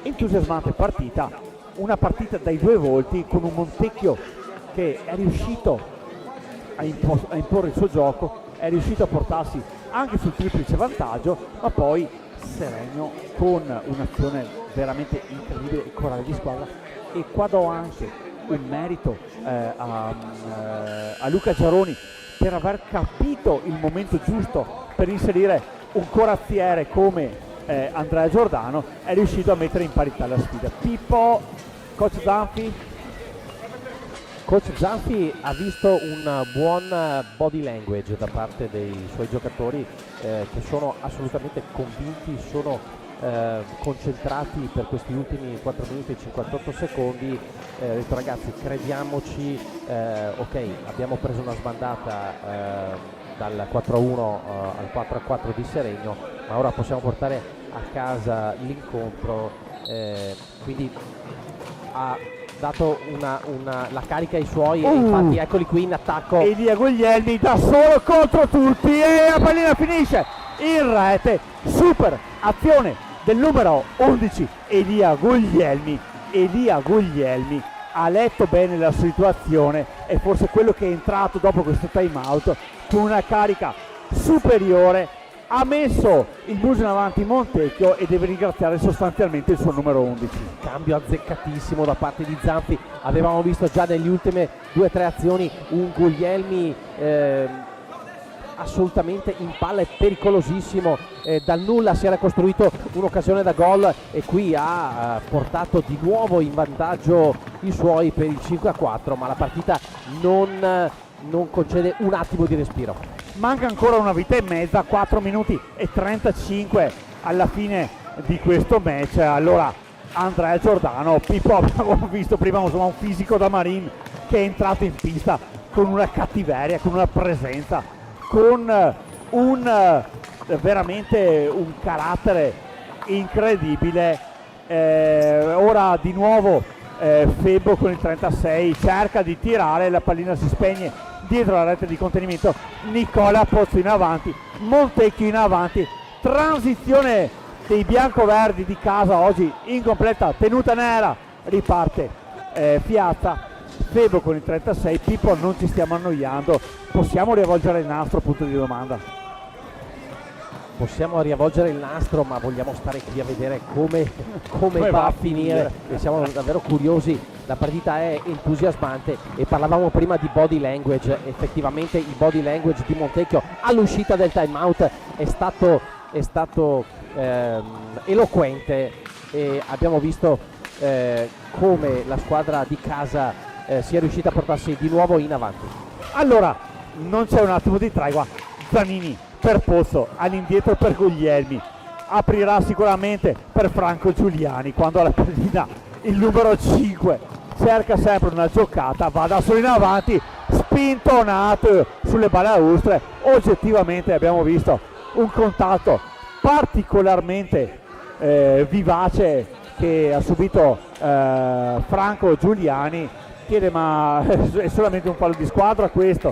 entusiasmante partita. Una partita dai due volti, con un Montecchio che è riuscito a imporre il suo gioco, è riuscito a portarsi anche sul triplice vantaggio, ma poi Seregno con un'azione veramente incredibile e corale di squadra. E qua do anche un merito a Luca Giaroni per aver capito il momento giusto per inserire un corazziere come Andrea Giordano. È riuscito a mettere in parità la sfida. Pippo, coach Zanfi. Coach Zanfi ha visto un buon body language da parte dei suoi giocatori, che sono assolutamente convinti, sono concentrati per questi ultimi 4 minuti e 58 secondi. Ha detto: ragazzi, crediamoci, ok, abbiamo preso una sbandata dal 4-1 al 4-4 di Seregno, ma ora possiamo portare a casa l'incontro, quindi ha dato la carica ai suoi, e infatti eccoli qui in attacco. Elia Guglielmi da solo contro tutti e la pallina finisce in rete. Super azione del numero 11 Elia Guglielmi. Elia Guglielmi ha letto bene la situazione, è forse quello che è entrato dopo questo time out con una carica superiore, ha messo il muso in avanti Montecchio e deve ringraziare sostanzialmente il suo numero 11. Cambio azzeccatissimo da parte di Zanfi. Avevamo visto già nelle ultime 2-3 azioni un Guglielmi assolutamente in palla e pericolosissimo. Dal nulla si era costruito un'occasione da gol e qui ha portato di nuovo in vantaggio i suoi per il 5-4, ma la partita non concede un attimo di respiro. Manca ancora una vita e mezza, 4 minuti e 35 alla fine di questo match. Allora Andrea Giordano, Pippo, abbiamo visto prima insomma un fisico da Marin che è entrato in pista con una cattiveria, con una presenza, con veramente un carattere incredibile. Ora di nuovo Febbo con il 36 cerca di tirare, la pallina si spegne dietro la rete di contenimento. Nicola Pozzo in avanti, Montecchio in avanti, transizione dei biancoverdi di casa oggi in completa tenuta nera, riparte Piazza, Febbo con il 36. Pippo, non ci stiamo annoiando, possiamo riavvolgere il nastro, punto di domanda. Possiamo riavvolgere il nastro, ma vogliamo stare qui a vedere come va a finire e siamo davvero curiosi. La partita è entusiasmante e parlavamo prima di body language. Effettivamente il body language di Montecchio all'uscita del time out è stato eloquente, e abbiamo visto come la squadra di casa sia riuscita a portarsi di nuovo in avanti. Allora non c'è un attimo di tregua, Zanini per Pozzo, all'indietro per Guglielmi, aprirà sicuramente per Franco Giuliani quando alla pallina il numero 5 cerca sempre una giocata, va da solo in avanti, spintonato sulle balaustre. Oggettivamente abbiamo visto un contatto particolarmente vivace che ha subito Franco Giuliani. Chiede, ma è solamente un fallo di squadra questo?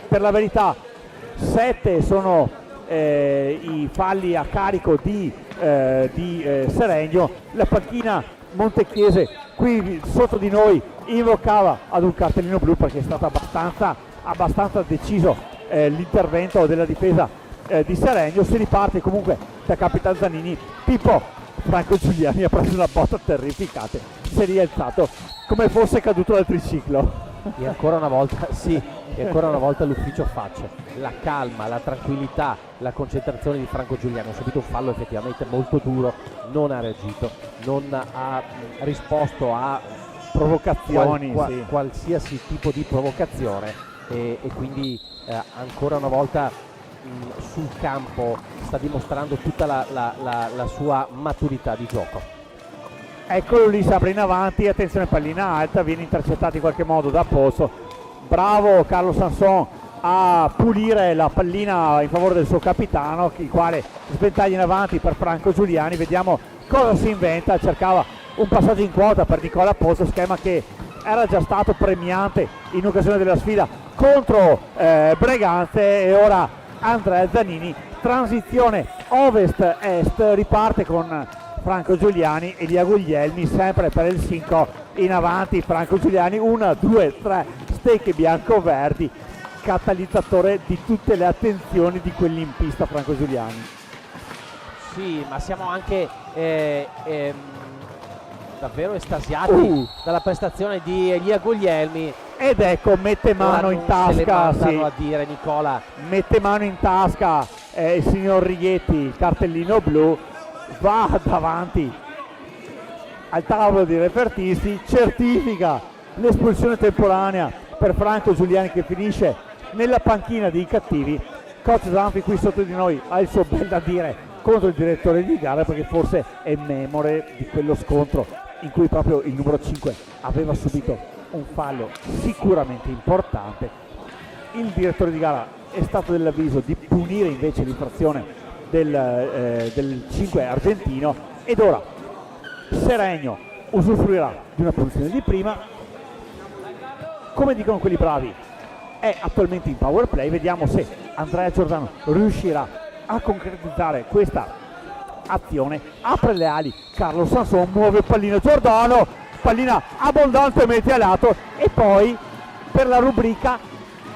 Per la verità 7 sono i falli a carico di Seregno. La panchina montecchiese qui sotto di noi invocava ad un cartellino blu perché è stato abbastanza deciso l'intervento della difesa di Seregno. Si riparte comunque da Capitan Zanini. Pippo, Franco Giuliani ha preso una botta terrificante, si è rialzato come fosse caduto dal triciclo. E ancora una volta l'ufficio faccia, la calma, la tranquillità, la concentrazione di Franco Giuliani. Ha subito un fallo effettivamente molto duro, non ha reagito, non ha risposto a provocazioni, qualsiasi tipo di provocazione e quindi ancora una volta sul campo sta dimostrando tutta la sua maturità di gioco. Eccolo lì, si apre in avanti, attenzione, pallina alta, viene intercettato in qualche modo da Pozzo. Bravo Carlo Sanson a pulire la pallina in favore del suo capitano, il quale sventaglia in avanti per Franco Giuliani. Vediamo cosa si inventa. Cercava un passaggio in quota per Nicola Pozzo, schema che era già stato premiante in occasione della sfida contro Breganze. E ora Andrea Zanini, transizione ovest-est, riparte con Franco Giuliani, Elia Guglielmi sempre per il 5 in avanti. Franco Giuliani, 1, 2, 3 stecche bianco-verdi, catalizzatore di tutte le attenzioni di quelli in pista. Franco Giuliani, sì, ma siamo anche davvero estasiati dalla prestazione di Elia Guglielmi. ed ecco, mette mano in tasca, sì, a dire Nicola, mette mano in tasca il signor Righetti, il cartellino blu, va davanti al tavolo dei refertisti, certifica l'espulsione temporanea per Franco Giuliani che finisce nella panchina dei cattivi. Coach Zanfi qui sotto di noi ha il suo bel da dire contro il direttore di gara, perché forse è memore di quello scontro in cui proprio il numero 5 aveva subito un fallo sicuramente importante. Il direttore di gara è stato dell'avviso di punire invece l'infrazione del 5 argentino, ed ora Seregno usufruirà di una posizione di prima. Come dicono quelli bravi, è attualmente in power play. Vediamo se Andrea Giordano riuscirà a concretizzare questa azione. Apre le ali Carlo Sanson, muove il pallino Giordano, pallina abbondantemente a lato, e poi per la rubrica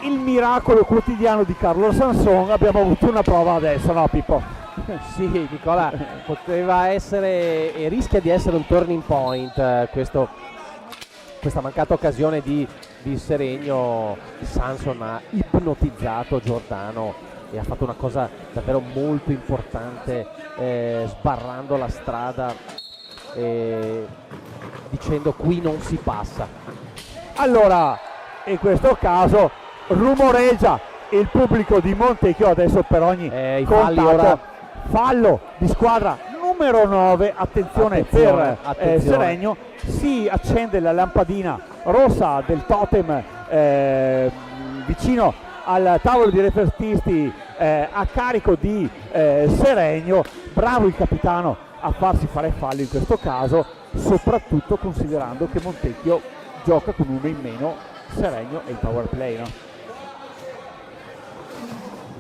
il miracolo quotidiano di Carlo Sanson, abbiamo avuto una prova adesso, no Pippo? Sì, Nicola, poteva essere e rischia di essere un turning point questa mancata occasione di Seregno. Sanson ha ipnotizzato Giordano e ha fatto una cosa davvero molto importante, sbarrando la strada, dicendo qui non si passa. Allora, in questo caso rumoreggia il pubblico di Montecchio adesso per ogni I falli contatto. ora. Fallo di squadra numero 9, attenzione per Seregno, si accende la lampadina rossa del totem vicino al tavolo di refertisti a carico di Seregno. Bravo il capitano a farsi fare fallo in questo caso, soprattutto considerando che Montecchio gioca con uno in meno, Seregno e il power play, no?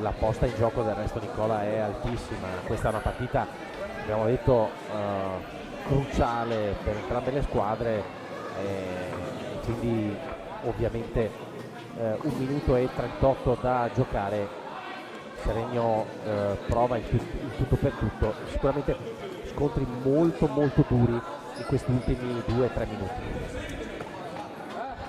La posta in gioco del resto, Nicola, è altissima. Questa è una partita, abbiamo detto, cruciale per entrambe le squadre, e quindi ovviamente 1 minuto e 38 da giocare. Seregno prova il tutto per tutto, sicuramente scontri molto duri in questi ultimi 2-3 minuti.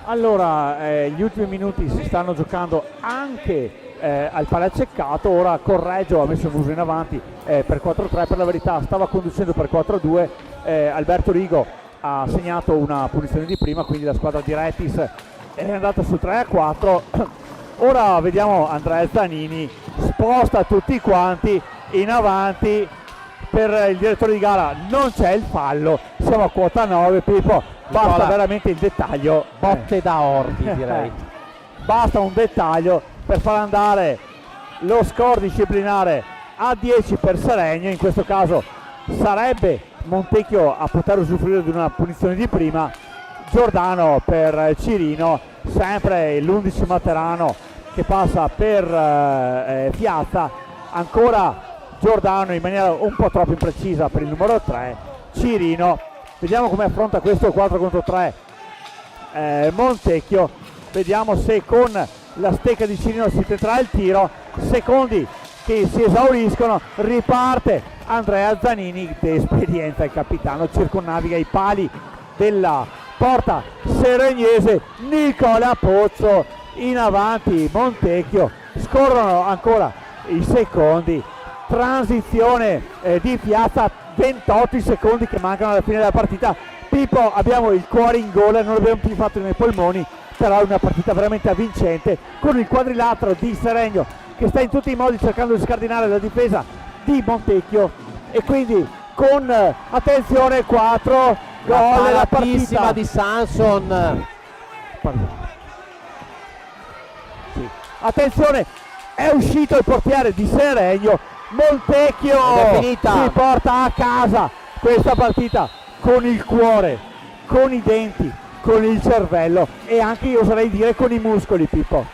Allora, gli ultimi minuti si stanno giocando anche al Palaceccato. Ora Correggio ha messo il muso in avanti per 4-3, per la verità stava conducendo per 4-2, Alberto Rigo ha segnato una punizione di prima, quindi la squadra di Retis è andata su 3-4. Ora vediamo Andrea Zanini, sposta tutti quanti in avanti. Per il direttore di gara non c'è il fallo, siamo a quota 9, Pippo, basta Nicola, veramente il dettaglio, botte da orbi direi. basta un dettaglio per far andare lo score disciplinare a 10 per Seregno. In questo caso sarebbe Montecchio a poter usufruire di una punizione di prima. Giordano per Cirino, sempre l'11 Materano che passa per Piazza, ancora Giordano in maniera un po' troppo imprecisa per il numero 3, Cirino. Vediamo come affronta questo 4 contro 3 Montecchio, vediamo se con la stecca di Cirino si tenterà il tiro. Secondi che si esauriscono, riparte Andrea Zanini, d'esperienza il capitano, circonnaviga i pali della porta seregnese. Nicola Pozzo in avanti Montecchio, scorrono ancora i secondi, transizione di Piazza, 28 i secondi che mancano alla fine della partita. Pippo, abbiamo il cuore in gola, non l'abbiamo più fatto nei polmoni, però è una partita veramente avvincente, con il quadrilatero di Seregno che sta in tutti i modi cercando di scardinare la difesa di Montecchio, e quindi con attenzione 4 gol della partita di Sanson. Sì. Attenzione, è uscito il portiere di Seregno. Montecchio si porta a casa questa partita con il cuore, con i denti, con il cervello e anche, io oserei dire, con i muscoli, Pippo.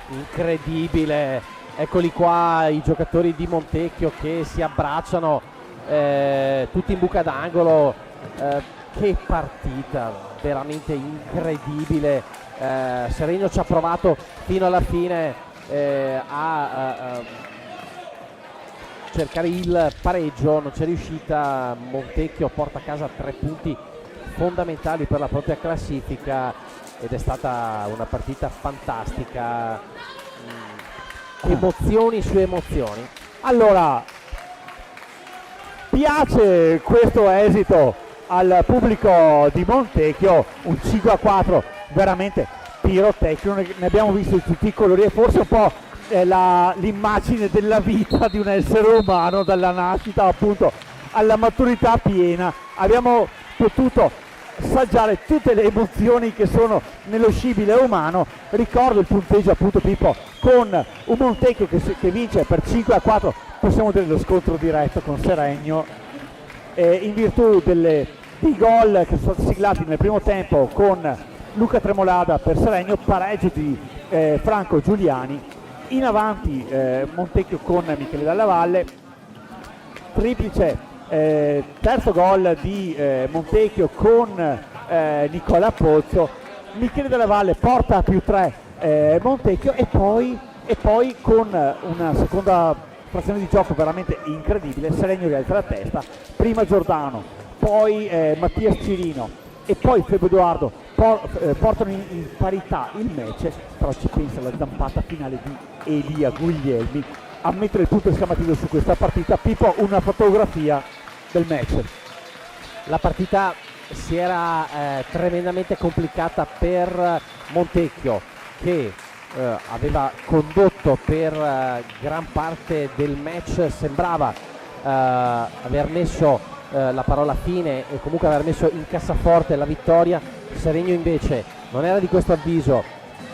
Incredibile, eccoli qua i giocatori di Montecchio che si abbracciano, tutti in buca d'angolo. Che partita veramente incredibile. Seregno ci ha provato fino alla fine a cercare il pareggio, non c'è riuscita. Montecchio porta a casa 3 punti fondamentali per la propria classifica ed è stata una partita fantastica, emozioni su emozioni. Allora, piace questo esito al pubblico di Montecchio, un 5-4 veramente pirotecnico, ne abbiamo visto di tutti i colori, e forse un po' l'immagine della vita di un essere umano, dalla nascita appunto alla maturità piena. Abbiamo potuto assaggiare tutte le emozioni che sono nello scibile umano. Ricordo il punteggio appunto, Pippo, con un Montecchio che vince per 5-4, possiamo dire lo scontro diretto con Seregno, in virtù dei gol che sono stati siglati nel primo tempo con Luca Tremolada per Seregno, pareggio di Franco Giuliani. In avanti Montecchio con Michele Dalla Valle, triplice terzo gol di Montecchio con Nicola Pozzo. Michele Dalla Valle porta a +3 Montecchio, e poi con una seconda frazione di gioco veramente incredibile, Seregno rialza la testa, prima Giordano, poi Mattias Cirino e poi Fabio Edoardo portano in parità il match, però ci pensa la zampata finale di Elia Guglielmi a mettere il punto esclamativo su questa partita. Pippo, una fotografia del match. La partita si era tremendamente complicata per Montecchio, che aveva condotto per gran parte del match, sembrava aver messo la parola fine e comunque aver messo in cassaforte la vittoria. Seregno invece non era di questo avviso,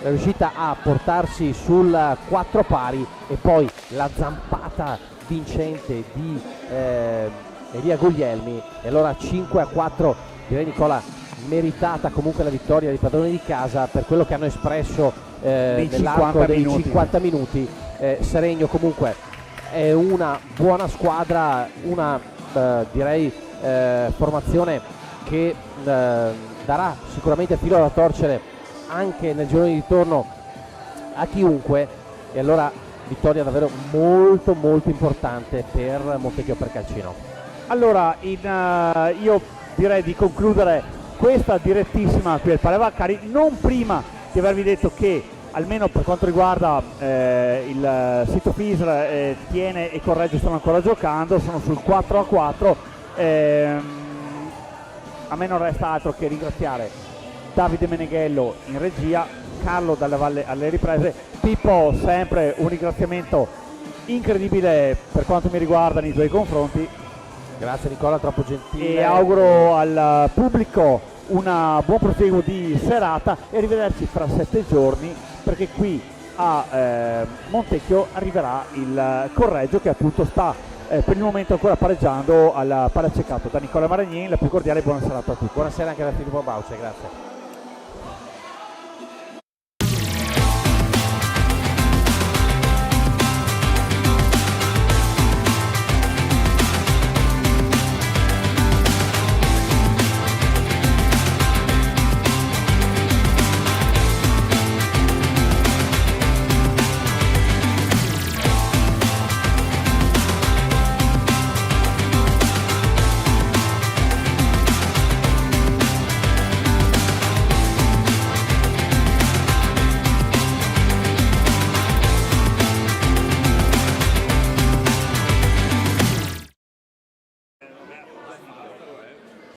è riuscita a portarsi sul 4 pari, e poi la zampata vincente di Elia Guglielmi, e allora 5-4, direi, Nicola, meritata comunque la vittoria dei padroni di casa per quello che hanno espresso nell'arco dei 50 minuti. Seregno comunque è una buona squadra, una direi formazione che darà sicuramente filo da torcere anche nel girone di ritorno a chiunque, e allora vittoria davvero molto molto importante per Montecchio Percalcino. Allora io direi di concludere questa direttissima qui al Parevaccari, non prima di avervi detto che almeno per quanto riguarda il sito FISR Tiene e Correggio stanno ancora giocando, sono sul 4-4. A me non resta altro che ringraziare Davide Meneghello in regia, Carlo Dalla Valle alle riprese, Pippo sempre un ringraziamento incredibile per quanto mi riguarda nei tuoi confronti. Grazie Nicola, troppo gentile. E auguro al pubblico un buon proseguo di serata e arrivederci fra 7 giorni, perché qui a Montecchio arriverà il Correggio, che appunto sta per il momento ancora pareggiando al Palaccecato. Da Nicola Maragnin la più cordiale buona serata a tutti. Buonasera anche da Filippo Bauce, grazie.